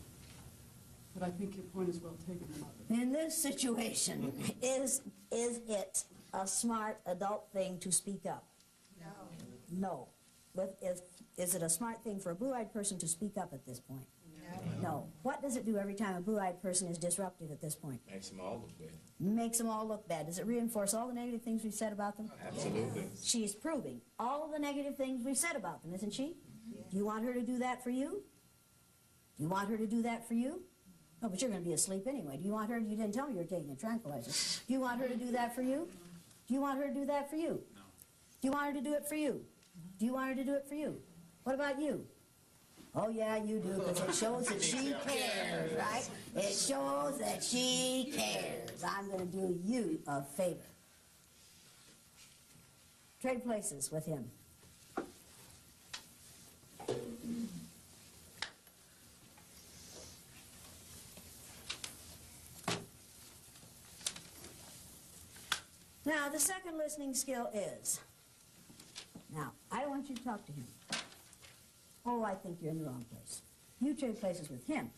But I think your point is well taken about it. In this situation, is it a smart adult thing to speak up? No. But is it a smart thing for a blue-eyed person to speak up at this point? No. What does it do every time a blue-eyed person is disruptive at this point? Makes them all look bad. Makes them all look bad. Does it reinforce all the negative things we've said about them? Absolutely. She's proving all of the negative things we've said about them, isn't she? Do you want her to do that for you? Do you want her to do that for you? No, but you're going to be asleep anyway. Do you want her? You didn't tell me you were taking a tranquilizer. Do you want her to do that for you? Do you want her to do that for you? No. Do you want her to do it for you? Do you want her to do it for you? What about you? Oh, yeah, you do, because it shows that she cares, right? It shows that she cares. I'm going to do you a favor. Trade places with him. Now, the second listening skill is, now, I don't want you to talk to him. Oh, I think you're in the wrong place. You trade places with him.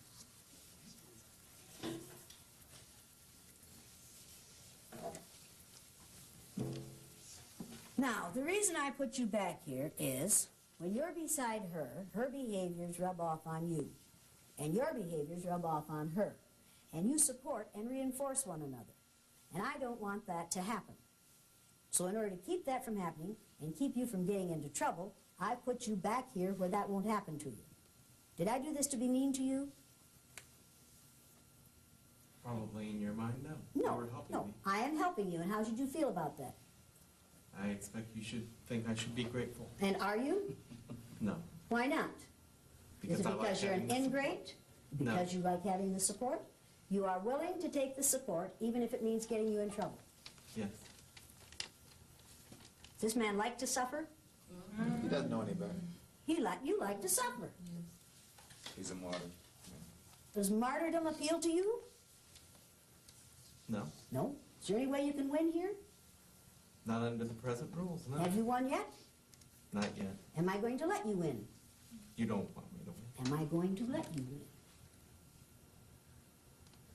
Now, the reason I put you back here is, when you're beside her, her behaviors rub off on you, and your behaviors rub off on her, and you support and reinforce one another. And I don't want that to happen. So in order to keep that from happening and keep you from getting into trouble, I put you back here where that won't happen to you. Did I do this to be mean to you? Probably in your mind, no. No, You were helping me. I am helping you, and how should you feel about that? I expect you should think I should be grateful. And are you? No. Why not? Is it I like because you're an having the ingrate? No. Because you like having the support? You are willing to take the support, even if it means getting you in trouble. Yes. Does this man like to suffer? He doesn't know any better. You like to suffer. He's a martyr. Does martyrdom appeal to you? No. No? Is there any way you can win here? Not under the present rules, no. Have you won yet? Not yet. Am I going to let you win? You don't want me to win. Am I going to let you win?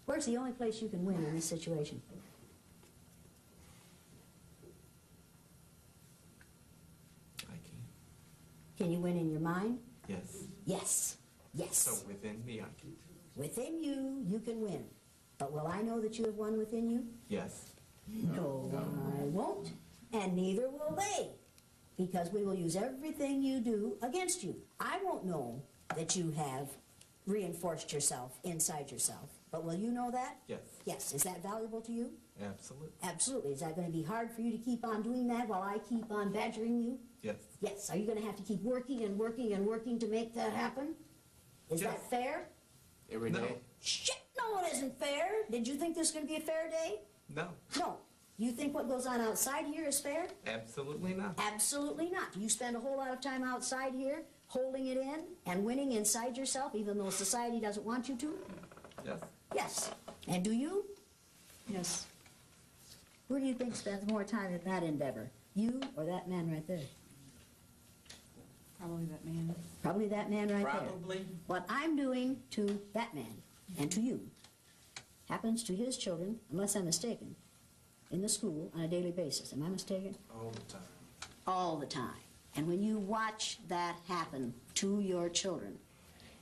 Where's the only place you can win in this situation? I can. Can you win in your mind? Yes. Yes. Yes. So within me, I can. Within you, you can win. But will I know that you have won within you? Yes. No, I won't. And neither will they. Because we will use everything you do against you. I won't know that you have reinforced yourself inside yourself. But will you know that? Yes. Yes. Is that valuable to you? Absolutely. Absolutely. Is that going to be hard for you to keep on doing that while I keep on badgering you? Yes. Yes. Are you going to have to keep working and working and working to make that happen? Is Yes. that fair? Every day? Shit, no, it isn't fair. Did you think this was going to be a fair day? No. No. You think what goes on outside here is fair? Absolutely not. Absolutely not. You spend a whole lot of time outside here holding it in and winning inside yourself even though society doesn't want you to? Yes. Yes. And do you? Yes. Who do you think spends more time in that endeavor? You or that man right there? Probably that man. Probably that man right there. Probably. What I'm doing to that man and to you happens to his children, unless I'm mistaken, in the school on a daily basis. Am I mistaken? All the time. All the time. And when you watch that happen to your children,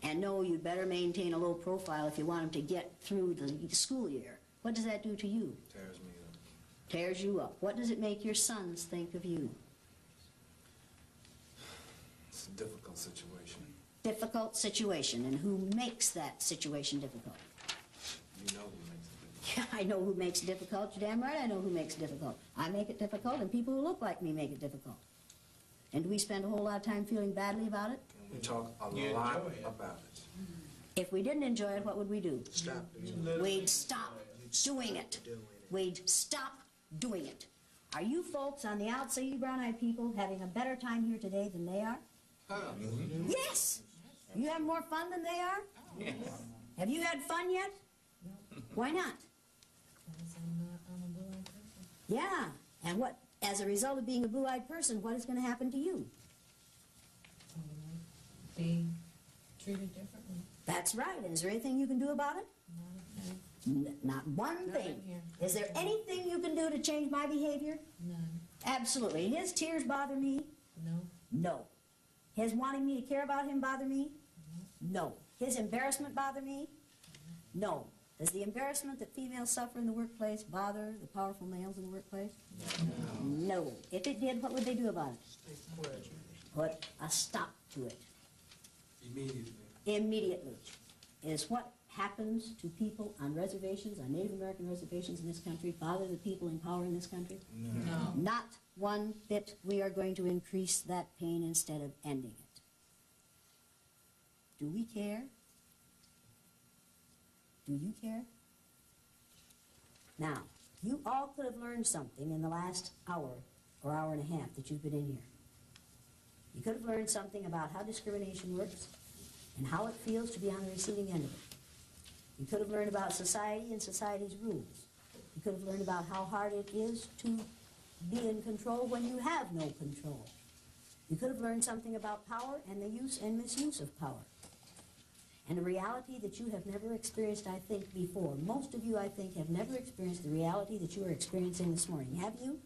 and know you'd better maintain a low profile if you want them to get through the school year, what does that do to you? Tears me up. Tears you up. What does it make your sons think of you? It's a difficult situation. Difficult situation. And who makes that situation difficult? You know who makes it Yeah, I know who makes it difficult. You're damn right I know who makes it difficult. I make it difficult, and people who look like me make it difficult. And do we spend a whole lot of time feeling badly about it? And we talk a lot about it. If we didn't enjoy it, what would we do? Stop. We'd stop doing it. We'd stop doing it. Are you folks on the outside, you brown-eyed people, having a better time here today than they are? Yes! You having more fun than they are? Yes. Have you had fun yet? Why not? Because I'm a blue-eyed person. Yeah, and what, as a result of being a blue-eyed person, what is going to happen to you? Be treated differently. That's right, and is there anything you can do about it? Not one thing. Is there anything you can do to change my behavior? None. Absolutely. His tears bother me? No. No. His wanting me to care about him bother me? No. His embarrassment bother me? No. Does the embarrassment that females suffer in the workplace bother the powerful males in the workplace? No. If it did, what would they do about it? Put a stop to it. Immediately. Immediately. Is what happens to people on reservations, on Native American reservations in this country, bother the people in power in this country? No. Not one bit. We are going to increase that pain instead of ending it. Do we care? Do you care? Now, you all could have learned something in the last hour or hour and a half that you've been in here. You could have learned something about how discrimination works and how it feels to be on the receiving end of it. You could have learned about society and society's rules. You could have learned about how hard it is to be in control when you have no control. You could have learned something about power and the use and misuse of power. And a reality that you have never experienced, I think, before. Most of you, I think, have never experienced the reality that you are experiencing this morning. Have you?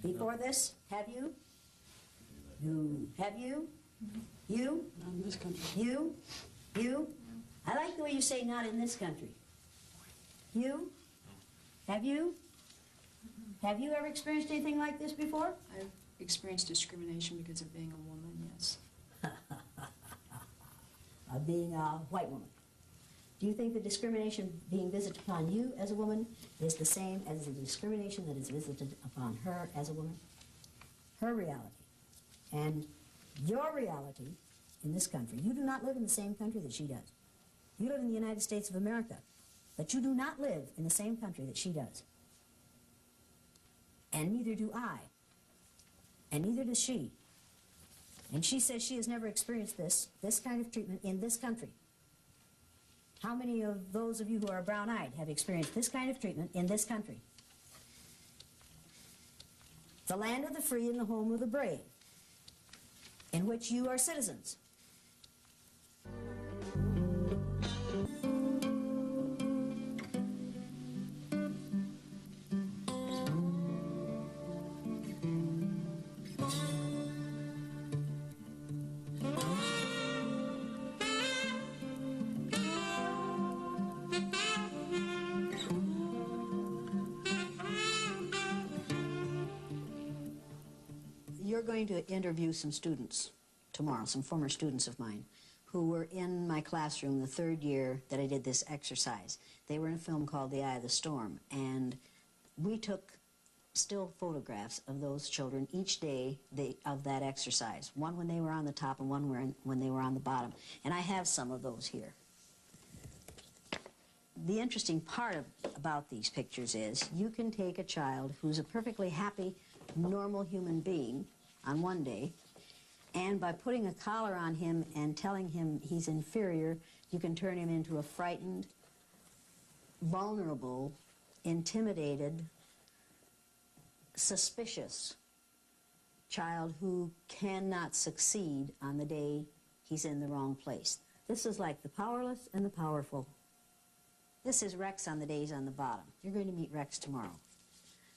Before this? Have you? You? Have you? You? Not in this country. You? You? I like the way you say not in this country. You? Have you? Have you ever experienced anything like this before? I've experienced discrimination because of being a woman, yes. Of being a white woman. Do you think the discrimination being visited upon you as a woman is the same as the discrimination that is visited upon her as a woman? Her reality. And your reality in this country. You do not live in the same country that she does. You live in the United States of America, but you do not live in the same country that she does. And neither do I. And neither does she. And she says she has never experienced this kind of treatment in this country. How many of those of you who are brown-eyed have experienced this kind of treatment in this country? The land of the free and the home of the brave, in which you are citizens. You're going to interview some students tomorrow, some former students of mine, who were in my classroom the third year that I did this exercise. They were in a film called The Eye of the Storm, and we took still photographs of those children each day of that exercise, one when they were on the top and one when they were on the bottom. And I have some of those here. The interesting part about these pictures is you can take a child who's a perfectly happy, normal human being on one day, and by putting a collar on him and telling him he's inferior, you can turn him into a frightened, vulnerable, intimidated, suspicious child who cannot succeed on the day he's in the wrong place. This is like the powerless and the powerful. This is Rex on the day he's on the bottom. You're going to meet Rex tomorrow.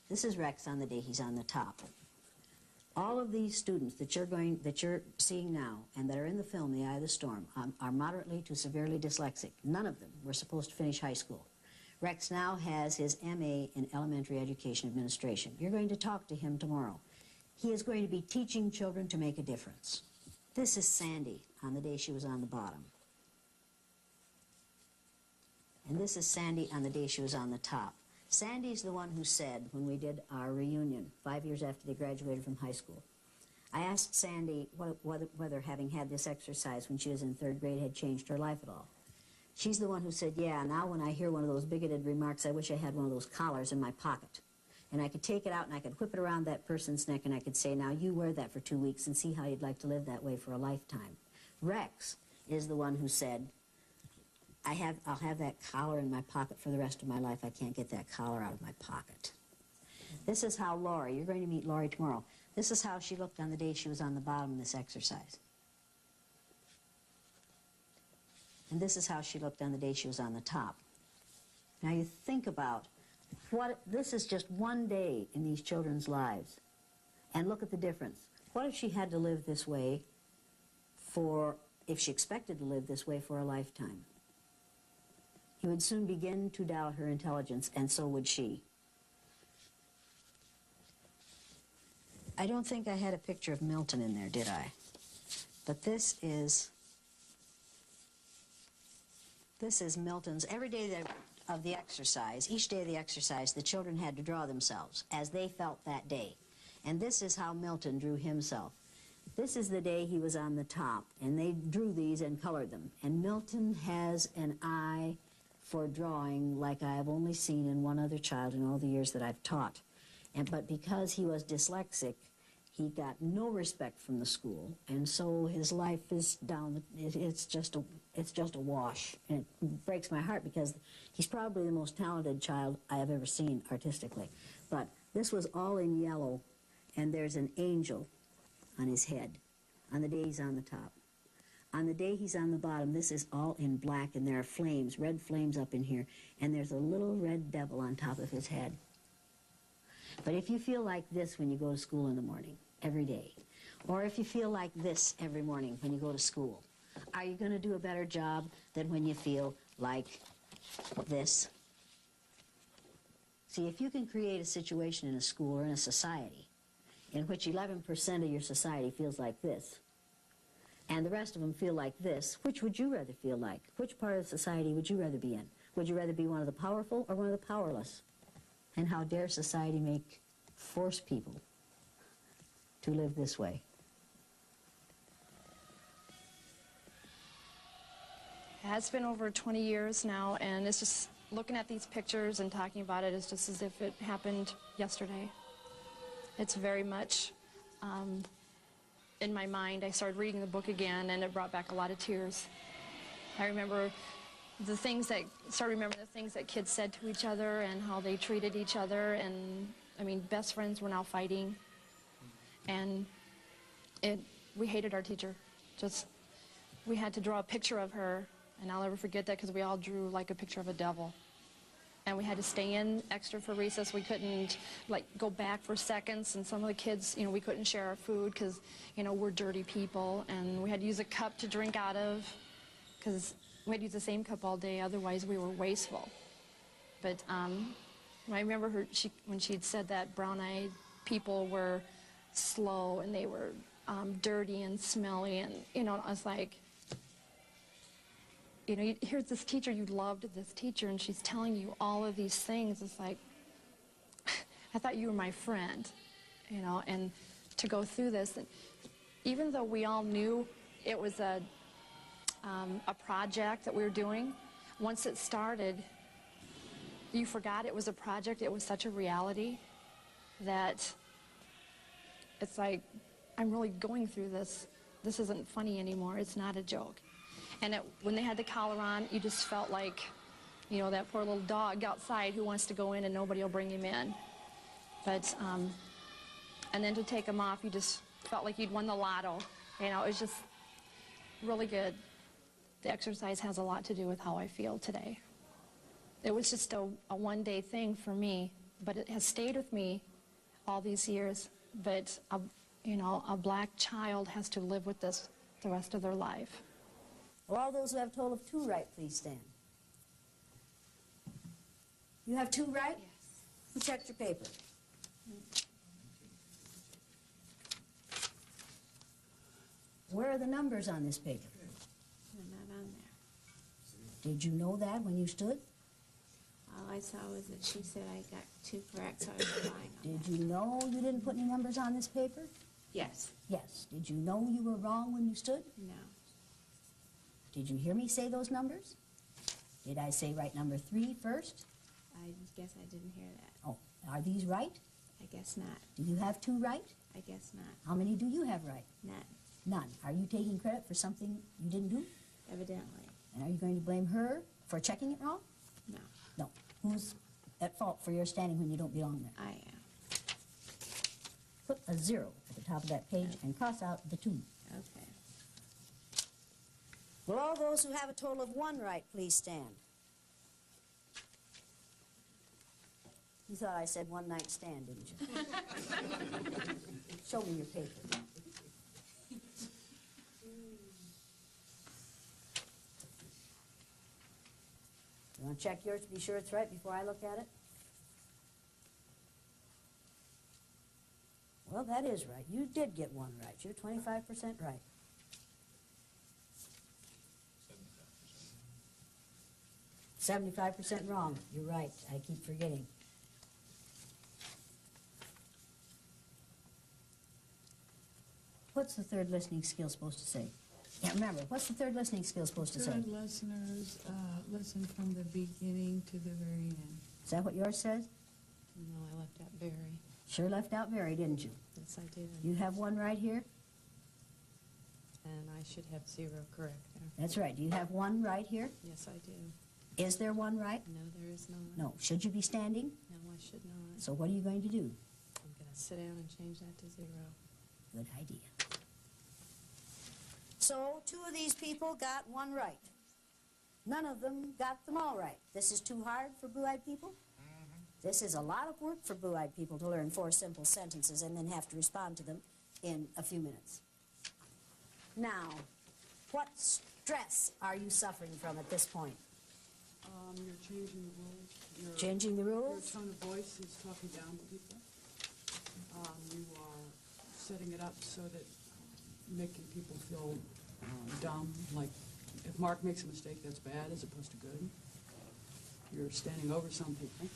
This is Rex on the day he's on the top. All of these students that you're seeing now and that are in the film The Eye of the Storm are moderately to severely dyslexic. None of them were supposed to finish high school. Rex now has his MA in Elementary Education Administration. You're going to talk to him tomorrow. He is going to be teaching children to make a difference. This is Sandy on the day she was on the bottom. And this is Sandy on the day she was on the top. Sandy's the one who said, when we did our reunion 5 years after they graduated from high school, I asked Sandy whether having had this exercise when she was in third grade had changed her life at all. She's the one who said, yeah, now when I hear one of those bigoted remarks, I wish I had one of those collars in my pocket. And I could take it out and I could whip it around that person's neck and I could say, now you wear that for 2 weeks and see how you'd like to live that way for a lifetime. Rex is the one who said, I'll have that collar in my pocket for the rest of my life. I can't get that collar out of my pocket. This is how Laurie, you're going to meet Laurie tomorrow. This is how she looked on the day she was on the bottom of this exercise. And this is how she looked on the day she was on the top. Now you think about this is just one day in these children's lives. And look at the difference. What if she had to live this way if she expected to live this way for a lifetime? He would soon begin to doubt her intelligence, and so would she. I don't think I had a picture of Milton in there, did I? But this is Milton's. Every day of the exercise, each day of the exercise, the children had to draw themselves as they felt that day. And this is how Milton drew himself. This is the day he was on the top, and they drew these and colored them. And Milton has an eye for drawing like I have only seen in one other child in all the years that I've taught. But because he was dyslexic, he got no respect from the school, and so his life is down. It's just a wash, and it breaks my heart because he's probably the most talented child I have ever seen artistically. But this was all in yellow, and there's an angel on his head on the day he's on the top. On the day he's on the bottom, this is all in black, and there are flames, red flames up in here, and there's a little red devil on top of his head. But if you feel like this when you go to school in the morning, every day, or if you feel like this every morning when you go to school, are you going to do a better job than when you feel like this? See, if you can create a situation in a school or in a society in which 11% of your society feels like this, and the rest of them feel like this, which would you rather feel like? Which part of society would you rather be in? Would you rather be one of the powerful or one of the powerless? And how dare society force people to live this way? It's been over 20 years now, and it's just looking at these pictures and talking about it is just as if it happened yesterday. It's very much in my mind. I started reading the book again, and it brought back a lot of tears. I remember started remembering the things that kids said to each other and how they treated each other, and I mean, best friends were now fighting, and we hated our teacher. We had to draw a picture of her, and I'll never forget that because we all drew like a picture of a devil. And we had to stay in extra for recess. We couldn't go back for seconds, and some of the kids, we couldn't share our food because, we're dirty people, and we had to use a cup to drink out of because we had to use the same cup all day, otherwise we were wasteful. But I remember when she had said that brown-eyed people were slow and they were dirty and smelly, and I was like, here's this teacher, you loved this teacher, and she's telling you all of these things. It's like, I thought you were my friend, and to go through this, and even though we all knew it was a project that we were doing, once it started, you forgot it was a project. It was such a reality that it's like, I'm really going through this. This isn't funny anymore. It's not a joke. And when they had the collar on, you just felt like, that poor little dog outside who wants to go in and nobody will bring him in. But, and then to take them off, you just felt like you'd won the lotto. It was just really good. The exercise has a lot to do with how I feel today. It was just a one-day thing for me, but it has stayed with me all these years. But, a black child has to live with this the rest of their life. Will all those who have total of 2 right, please stand? You have 2 right? Yes. Who checked your paper? Where are the numbers on this paper? They're not on there. Did you know that when you stood? All I saw was that she said I got 2 correct, so I was relying on Did you know you didn't put any numbers on this paper? Yes. Yes. Did you know you were wrong when you stood? No. Did you hear me say those numbers? Did I say right number 3 first? I guess I didn't hear that. Oh, Are these right? I guess not. Do you have 2 right? I guess not. How many do you have right? None. None. Are you taking credit for something you didn't do? Evidently. And are you going to blame her for checking it wrong? No. No. Who's at fault for your standing when you don't belong there? I am. Put a 0 at the top of that page and cross out the 2. Okay. Will all those who have a total of 1 right please stand? You thought I said one night stand, didn't you? Show me your paper. You want to check yours to be sure it's right before I look at it? Well, that is right. You did get 1 right. You're 25% right. 75% wrong. You're right. I keep forgetting. What's the third listening skill supposed to say? Yeah, remember, what's the third listening skill supposed to say? Third listeners listen from the beginning to the very end. Is that what yours says? No, I left out very. Sure left out very, didn't you? Yes, I did. You have 1 right here? And I should have 0 correct there. That's right. Do you have 1 right here? Yes, I do. Is there 1 right? No, there is not. No. Should you be standing? No, I should not. So what are you going to do? I'm going to sit down and change that to 0. Good idea. So 2 of these people got 1 right. None of them got them all right. This is too hard for blue-eyed people? This is a lot of work for blue-eyed people to learn 4 simple sentences and then have to respond to them in a few minutes. Now, what stress are you suffering from at this point? You're changing the rules. Changing the rules? Your tone of voice is talking down to people. You are setting it up so that making people feel dumb, like if Mark makes a mistake, that's bad as opposed to good. You're standing over some people.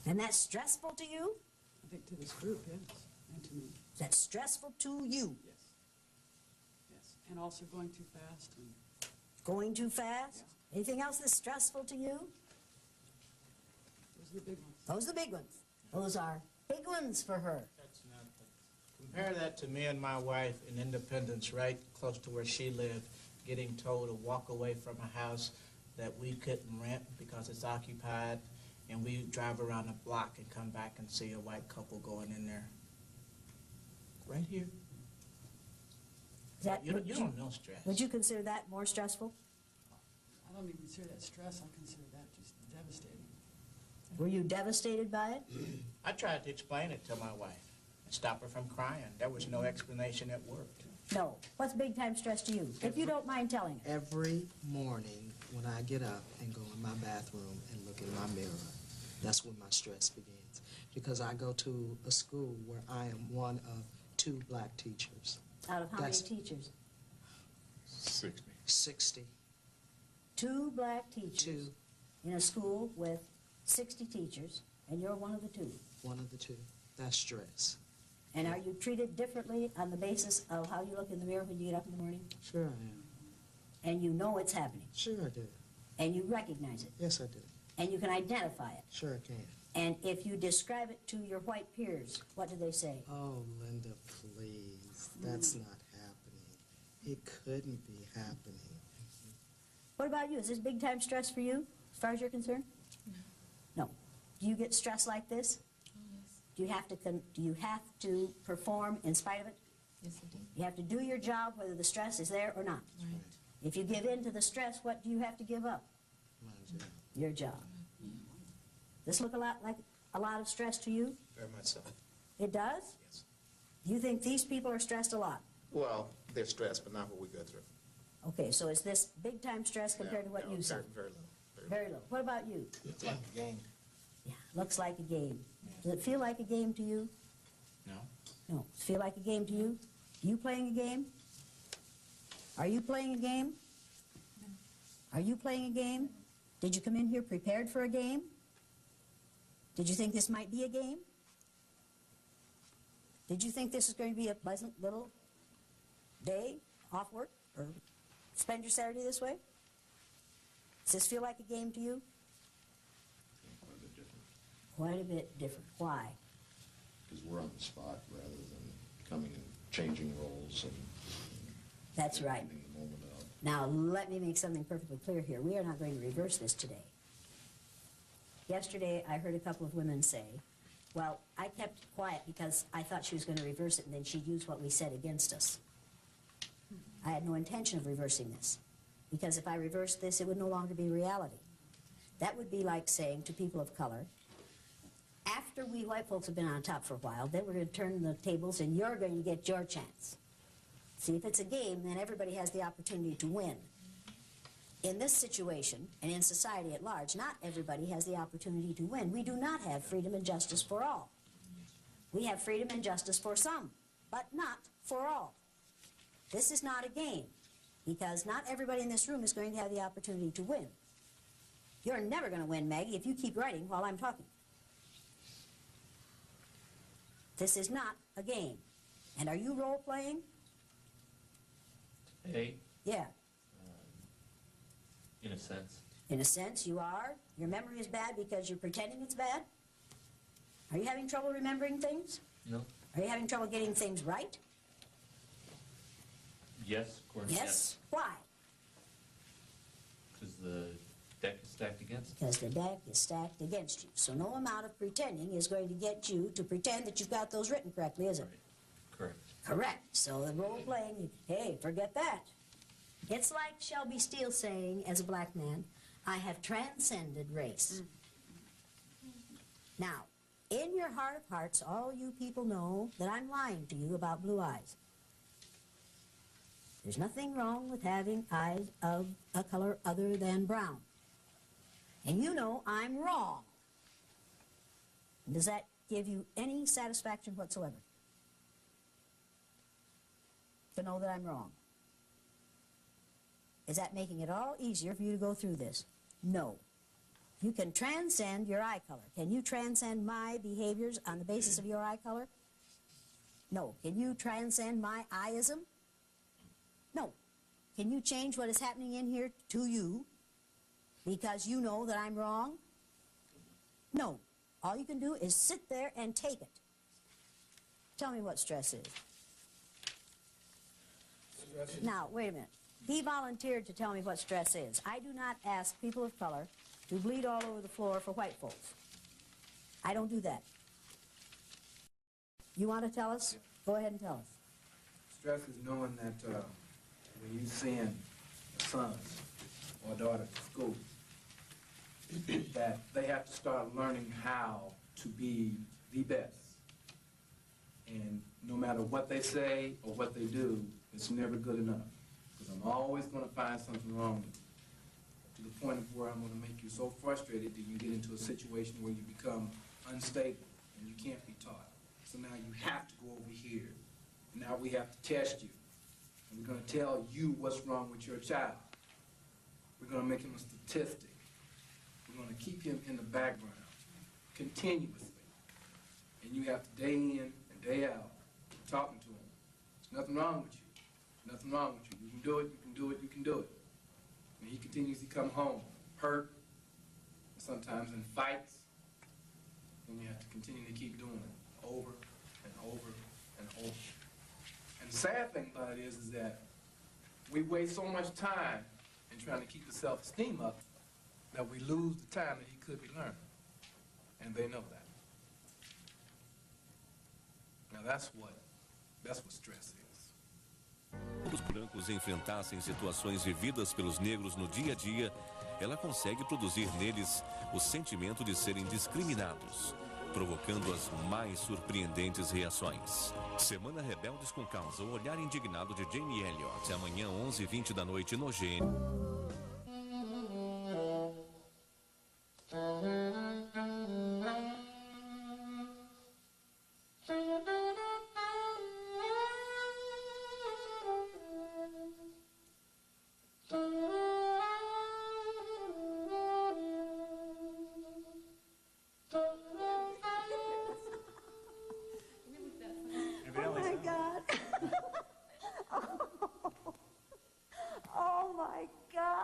And that's stressful to you? I think to this group, yes, and to me. That's stressful to you? Yes. Yes, and also going too fast. And going too fast? Yeah. Anything else that's stressful to you? Those are the big ones. Those are the big ones. Those are big ones for her. That's nothing. Compare that to me and my wife in Independence, right close to where she lived, getting told to walk away from a house that we couldn't rent because it's occupied, and we drive around the block and come back and see a white couple going in there. Right here. You don't know stress. Would you consider that more stressful? I don't even consider that stress. I consider that just devastating. Were you devastated by it? I tried to explain it to my wife and stop her from crying. There was no explanation that worked. No. What's big-time stress to you? If you don't mind telling us. Every morning when I get up and go in my bathroom and look in my mirror, that's when my stress begins. Because I go to a school where I am one of 2 black teachers. Out of how many teachers? 60. 2 black teachers in a school with 60 teachers, and you're one of the 2. One of the 2. That's stress. And are you treated differently on the basis of how you look in the mirror when you get up in the morning? Sure I am. And you know it's happening? Sure I do. And you recognize it? Yes, I do. And you can identify it? Sure I can. And if you describe it to your white peers, what do they say? Oh, Linda, please. That's not happening. It couldn't be happening. What about you? Is this big-time stress for you, as far as you're concerned? No. Do you get stressed like this? Do you have to perform in spite of it? Yes, I do. You have to do your job whether the stress is there or not. Right. If you give in to the stress, what do you have to give up? My job. Your job. This look a lot like a lot of stress to you? Very much so. It does? Yes. Do you think these people are stressed a lot? Well, they're stressed, but not what we go through. Okay, so is this big-time stress compared to what you said? Very low. Very low. What about you? It's like a game. Yeah, looks like a game. Does it feel like a game to you? No. No. Does it feel like a game to you? You playing a game? Are you playing a game? No. Are you playing a game? Did you come in here prepared for a game? Did you think this might be a game? Did you think this is going to be a pleasant little day off work or spend your Saturday this way? Does this feel like a game to you? quite a bit different. Why? Because we're on the spot rather than coming and changing roles and That's right. finding the moment out. Now, let me make something perfectly clear here. We are not going to reverse this today. Yesterday, I heard a couple of women say, well, I kept quiet because I thought she was going to reverse it and then she'd use what we said against us. I had no intention of reversing this, because if I reversed this, it would no longer be reality. That would be like saying to people of color, after we white folks have been on top for a while, then we're going to turn the tables and you're going to get your chance. See, if it's a game, then everybody has the opportunity to win. In this situation, and in society at large, not everybody has the opportunity to win. We do not have freedom and justice for all. We have freedom and justice for some, but not for all. This is not a game, because not everybody in this room is going to have the opportunity to win. You're never going to win, Maggie, if you keep writing while I'm talking. This is not a game. And are you role-playing? Hey, Yeah. in a sense. In a sense, you are. Your memory is bad because you're pretending it's bad? Are you having trouble remembering things? No. Are you having trouble getting things right? Yes, of course. Yes? Why? Because the deck is stacked against you. Because the deck is stacked against you. So no amount of pretending is going to get you to pretend that you've got those written correctly, is it? Correct. Correct. So the role-playing, hey, forget that. It's like Shelby Steele saying, as a black man, I have transcended race. Now, in your heart of hearts, all you people know that I'm lying to you about blue eyes. There's nothing wrong with having eyes of a color other than brown. And you know I'm wrong. Does that give you any satisfaction whatsoever? To know that I'm wrong. Is that making it all easier for you to go through this? No. You can transcend your eye color. Can you transcend my behaviors on the basis of your eye color? No. Can you transcend my eyeism? No. Can you change what is happening in here to you because you know that I'm wrong? No. All you can do is sit there and take it. Tell me what stress is. Now, wait a minute. He volunteered to tell me what stress is. I do not ask people of color to bleed all over the floor for white folks. I don't do that. You want to tell us? Go ahead and tell us. Stress is knowing that when you send sons or daughters to school, that they have to start learning how to be the best. And no matter what they say or what they do, it's never good enough. Because I'm always going to find something wrong with you, to the point of where I'm going to make you so frustrated that you get into a situation where you become unstable and you can't be taught. So now you have to go over here. And now we have to test you. And we're going to tell you what's wrong with your child. We're going to make him a statistic. We're going to keep him in the background continuously. And you have to day in and day out talking to him. There's nothing wrong with you. There's nothing wrong with you. You can do it, you can do it, you can do it. And he continues to come home hurt, and sometimes in fights. And you have to continue to keep doing it over and over and over. And the sad thing about it is that we waste so much time in trying to keep the self-esteem up that we lose the time that he could be learning. And they know that. Now that's what stress is. Quando os brancos enfrentassem situações vividas pelos negros no dia a dia, ela consegue produzir neles o sentimento de serem discriminados, provocando as mais surpreendentes reações. Semana Rebeldes com Causa, o olhar indignado de Jane Elliot, amanhã 11h20 da noite no GN. Oh my God.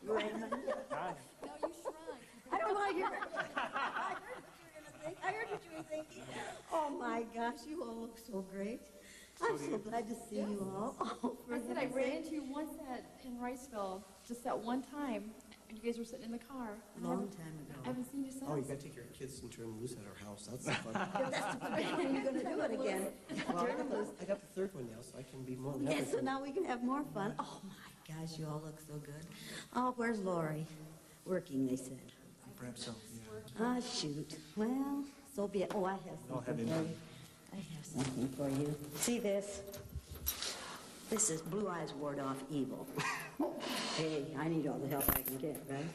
Raymond. Hi. No, you shrunk. I don't want to hear it. I heard what you were going to think. I heard what you were thinking. Oh, my gosh, you all look so great. I'm so glad to see you all. Oh, I said I ran into you once in Riceville, just that one time. And you guys were sitting in the car. Long time ago. I haven't seen you since. Oh, you gotta take your kids and turn them loose at our house. That's the fun. When you're going to do it again. Well, I got the third one now, so I can be more than happy. Yes, so now we can have more fun. Oh, my gosh, you all look so good. Oh, where's Lori? Working, they said. Perhaps so, yeah. Ah, shoot. Well, so be it. Oh, I have I'll something have for it. you. I have something for you. See this? This is Blue Eyes Ward Off Evil. Hey, I need all the help I can get, right?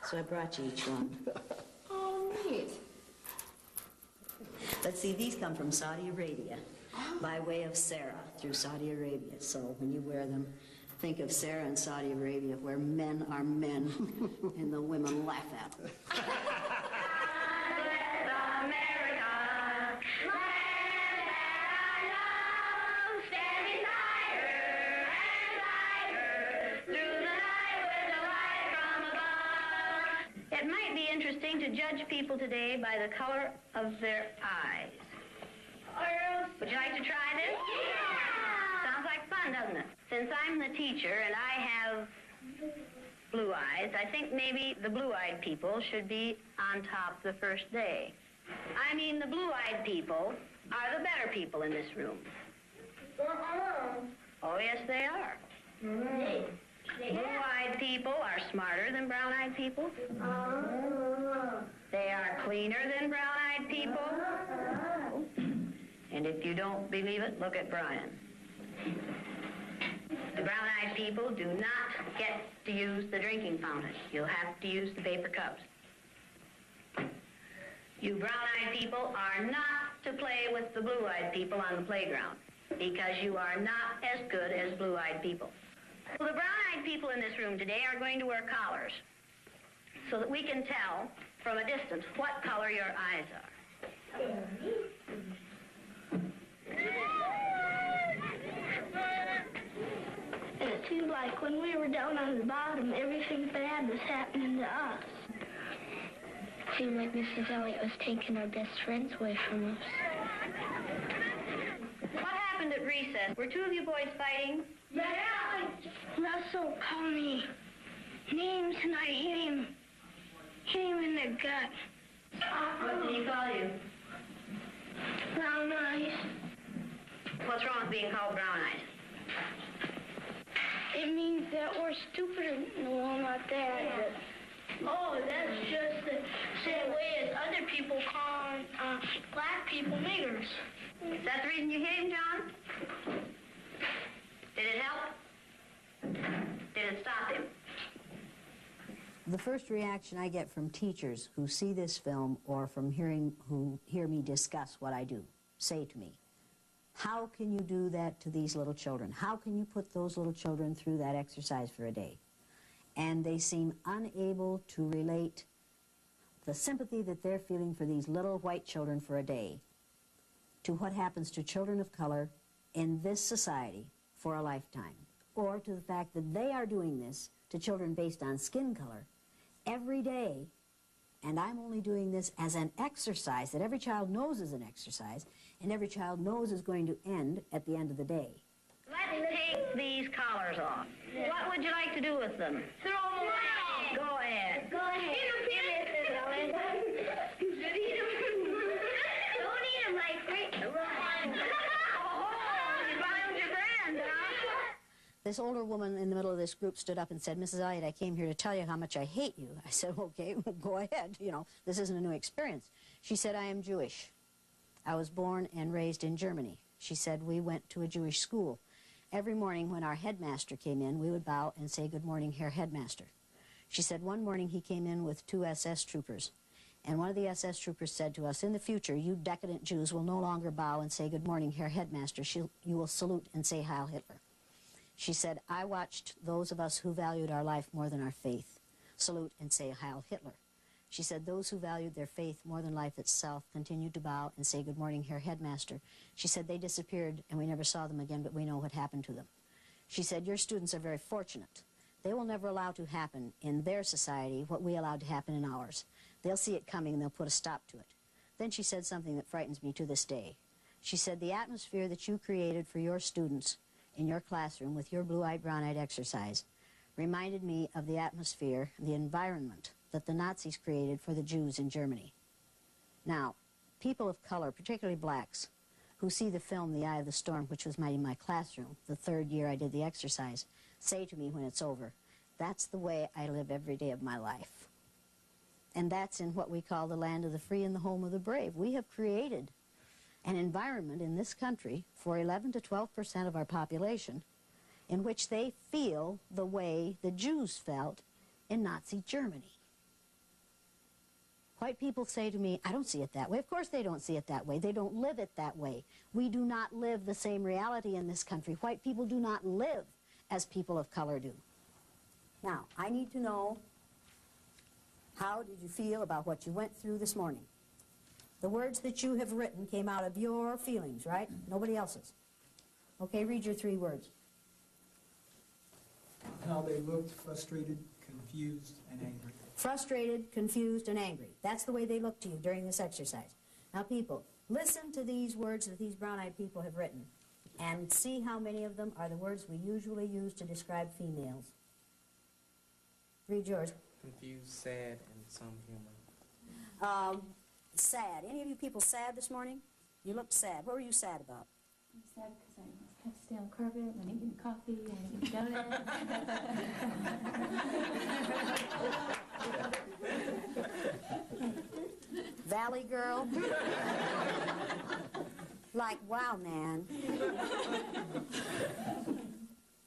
So I brought you each one. Oh, neat. Let's see, these come from Saudi Arabia by way of Sarah through Saudi Arabia. So when you wear them, think of Sarah in Saudi Arabia where men are men and the women laugh at them. It might be interesting to judge people today by the color of their eyes. Would you like to try this? Yeah! Sounds like fun, doesn't it? Since I'm the teacher and I have blue eyes, I think maybe the blue-eyed people should be on top the first day. I mean, the blue-eyed people are the better people in this room. Oh, yes, they are. Blue-eyed people are smarter than brown-eyed people. They are cleaner than brown-eyed people. And if you don't believe it, look at Brian. The brown-eyed people do not get to use the drinking fountain. You'll have to use the paper cups. You brown-eyed people are not to play with the blue-eyed people on the playground because you are not as good as blue-eyed people. Well, the brown-eyed people in this room today are going to wear collars so that we can tell from a distance what color your eyes are. And it seemed like when we were down on the bottom, everything bad was happening to us. It seemed like Mrs. Elliot was taking our best friends away from us. What happened at recess? Were two of you boys fighting? Yeah! Russell called me names and I hit him in the gut. What did he call you? Brown eyes. What's wrong with being called brown eyes? It means that we're stupider. No, not that. Oh, that's just the same way as other people call black people niggers. Is that the reason you hit him, John? Did it help? Did it stop him? The first reaction I get from teachers who see this film or from who hear me discuss what I do, say to me, how can you do that to these little children? How can you put those little children through that exercise for a day? And they seem unable to relate the sympathy that they're feeling for these little white children for a day to what happens to children of color in this society for a lifetime, or to the fact that they are doing this to children based on skin color every day, and I'm only doing this as an exercise that every child knows is an exercise, and every child knows is going to end at the end of the day. Let's take these collars off. What would you like to do with them? Throw them away. Go ahead. Go ahead. Don't eat them like great. You found your friend, huh? This older woman in the middle of this group stood up and said, Mrs. Elliot, I came here to tell you how much I hate you. I said, okay, well, go ahead. You know, this isn't a new experience. She said, I am Jewish. I was born and raised in Germany. She said, we went to a Jewish school. Every morning when our headmaster came in, we would bow and say, good morning, Herr Headmaster. She said, one morning he came in with 2 SS troopers. And one of the SS troopers said to us, in the future, you decadent Jews will no longer bow and say, good morning, Herr Headmaster. You will salute and say, Heil Hitler. She said, I watched those of us who valued our life more than our faith salute and say, Heil Hitler. She said, those who valued their faith more than life itself continued to bow and say, good morning, Herr Headmaster. She said, they disappeared and we never saw them again, but we know what happened to them. She said, your students are very fortunate They will never allow to happen in their society what we allowed to happen in ours. They'll see it coming and they'll put a stop to it. Then she said something that frightens me to this day. She said, the atmosphere that you created for your students in your classroom with your blue-eyed, brown-eyed exercise reminded me of the atmosphere, the environment that the Nazis created for the Jews in Germany. Now, people of color, particularly blacks, who see the film The Eye of the Storm, which was in my classroom, the 3rd year I did the exercise, say to me when it's over, that's the way I live every day of my life. And that's in what we call the land of the free and the home of the brave. We have created an environment in this country for 11 to 12% of our population in which they feel the way the Jews felt in Nazi Germany. White people say to me, I don't see it that way. Of course they don't see it that way. They don't live it that way. We do not live the same reality in this country. White people do not live as people of color do. Now, I need to know, how did you feel about what you went through this morning? The words that you have written came out of your feelings, right? Nobody else's. Okay, read your 3 words. How they looked frustrated, confused, and angry. Frustrated, confused, and angry. That's the way they look to you during this exercise. Now, people, listen to these words that these brown-eyed people have written and see how many of them are the words we usually use to describe females. Read yours. Confused, sad, and some humor. Sad. Any of you people sad this morning? You looked sad. What were you sad about? I'm sad because I have to stay on carpet, I didn't get coffee, I didn't get donuts. Valley girl? Like, wow, man.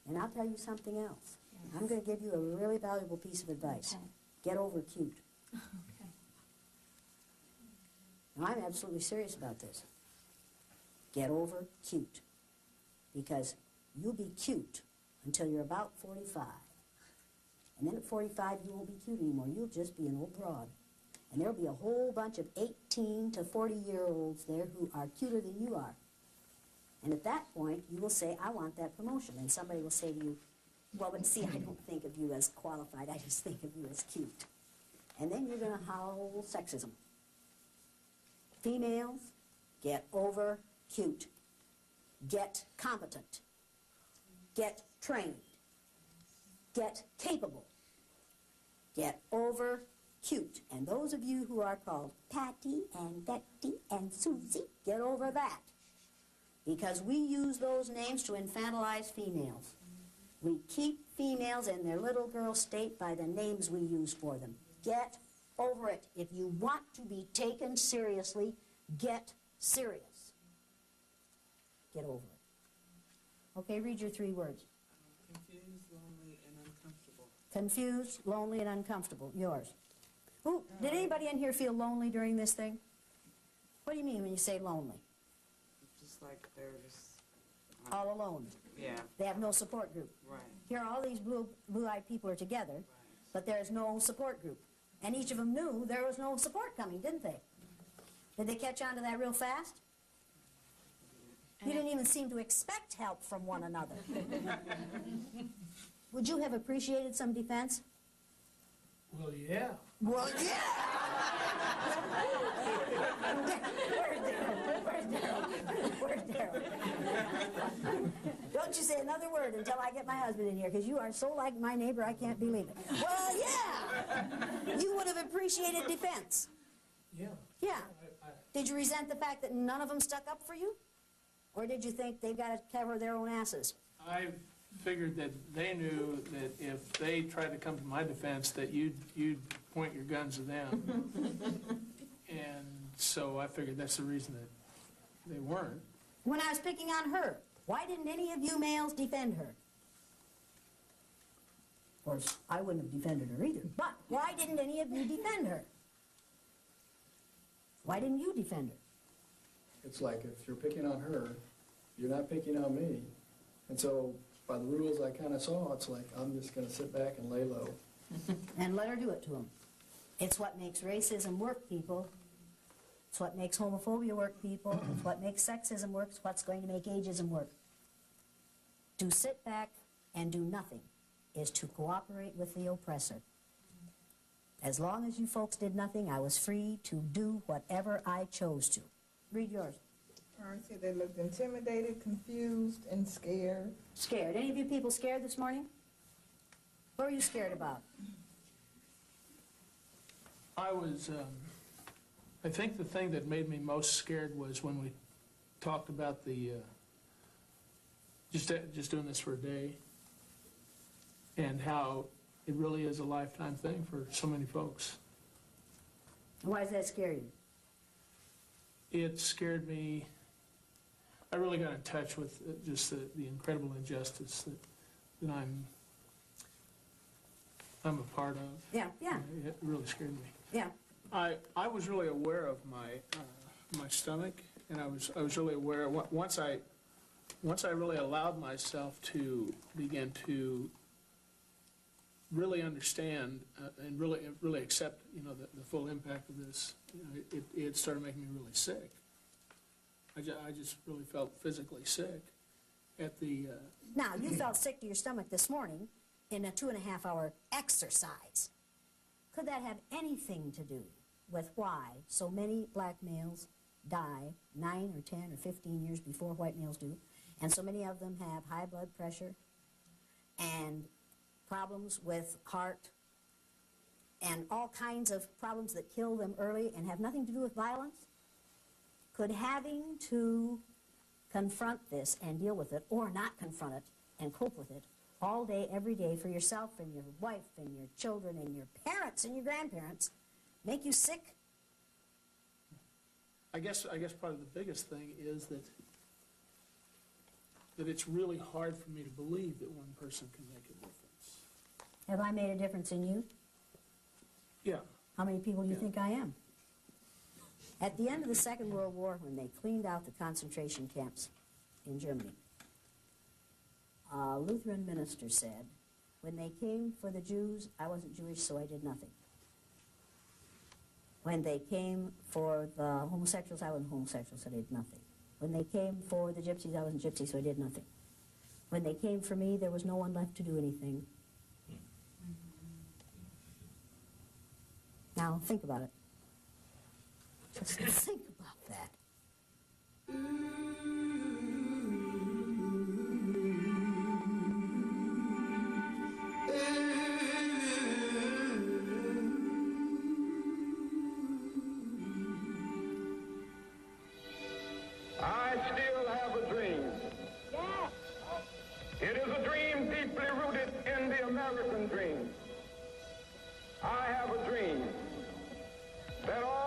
And I'll tell you something else. I'm going to give you a really valuable piece of advice. Okay. Get over cute. Okay. Now, I'm absolutely serious about this. Get over cute. Because you'll be cute until you're about 45. And then at 45, you won't be cute anymore. You'll just be an old broad. And there'll be a whole bunch of 18 to 40-year-olds there who are cuter than you are. And at that point, you will say, I want that promotion. And somebody will say to you, well, but see, I don't think of you as qualified. I just think of you as cute. And then you're going to howl sexism. Females, get over cute. Get competent. Get trained. Get capable. Get over cute. And those of you who are called Patty and Betty and Susie, get over that. Because we use those names to infantilize females. We keep females in their little girl state by the names we use for them. Get over it. If you want to be taken seriously, get serious. Get over it. Okay, read your 3 words. Confused, lonely, and uncomfortable. Confused, lonely, and uncomfortable. Yours. Ooh, did anybody in here feel lonely during this thing? What do you mean when you say lonely? Just like they're just... All alone. Yeah. They have no support group. Right. Here, all these blue-eyed people are together, but there's no support group. And each of them knew there was no support coming, didn't they? Did they catch on to that real fast? You didn't even seem to expect help from one another. Would you have appreciated some defense? Well, yeah. Well, yeah! Where's Daryl? Don't you say another word until I get my husband in here, because you are so like my neighbor, I can't believe it. Well, yeah! You would have appreciated defense. Yeah. Yeah. Did you resent the fact that none of them stuck up for you? Or did you think they've got to cover their own asses? I figured that they knew that if they tried to come to my defense, that you'd point your guns at them. And so I figured that's the reason that they weren't. When I was picking on her, why didn't any of you males defend her? Of course, I wouldn't have defended her either, but why didn't any of you defend her? Why didn't you defend her? It's like if you're picking on her, you're not picking on me. And so by the rules I kind of saw, it's like I'm just going to sit back and lay low. And let her do it to them. It's what makes racism work, people. It's what makes homophobia work, people. It's what makes sexism work. It's what's going to make ageism work. To sit back and do nothing is to cooperate with the oppressor. As long as you folks did nothing, I was free to do whatever I chose to. Read yours. I said they looked intimidated, confused, and scared. Scared. Any of you people scared this morning? What were you scared about? I was, I think the thing that made me most scared was when we talked about the, just doing this for a day, and how it really is a lifetime thing for so many folks. Why does that scare you? It scared me. I really got in touch with just the incredible injustice that I'm a part of. Yeah, yeah. It really scared me. Yeah. I was really aware of my stomach, and I was really aware once I really allowed myself to begin to really understand and really accept, you know, the full impact of this. You know, it started making me really sick. I just really felt physically sick at the. Now, you felt sick to your stomach this morning in a 2.5-hour exercise. Could that have anything to do with why so many black males die 9 or 10 or 15 years before white males do, and so many of them have high blood pressure and problems with heart and all kinds of problems that kill them early and have nothing to do with violence? Could having to confront this and deal with it, or not confront it and cope with it all day, every day for yourself and your wife and your children and your parents and your grandparents make you sick? I guess part of the biggest thing is that it's really hard for me to believe that one person can make a difference. Have I made a difference in you? Yeah. How many people do you think I am? At the end of the Second World War, when they cleaned out the concentration camps in Germany, a Lutheran minister said, when they came for the Jews, I wasn't Jewish, so I did nothing. When they came for the homosexuals, I wasn't homosexual, so I did nothing. When they came for the gypsies, I wasn't gypsy, so I did nothing. When they came for me, there was no one left to do anything. Now, think about it. Just think about that. I still have a dream. Yes. It is a dream deeply rooted in the American dream. I have a dream that all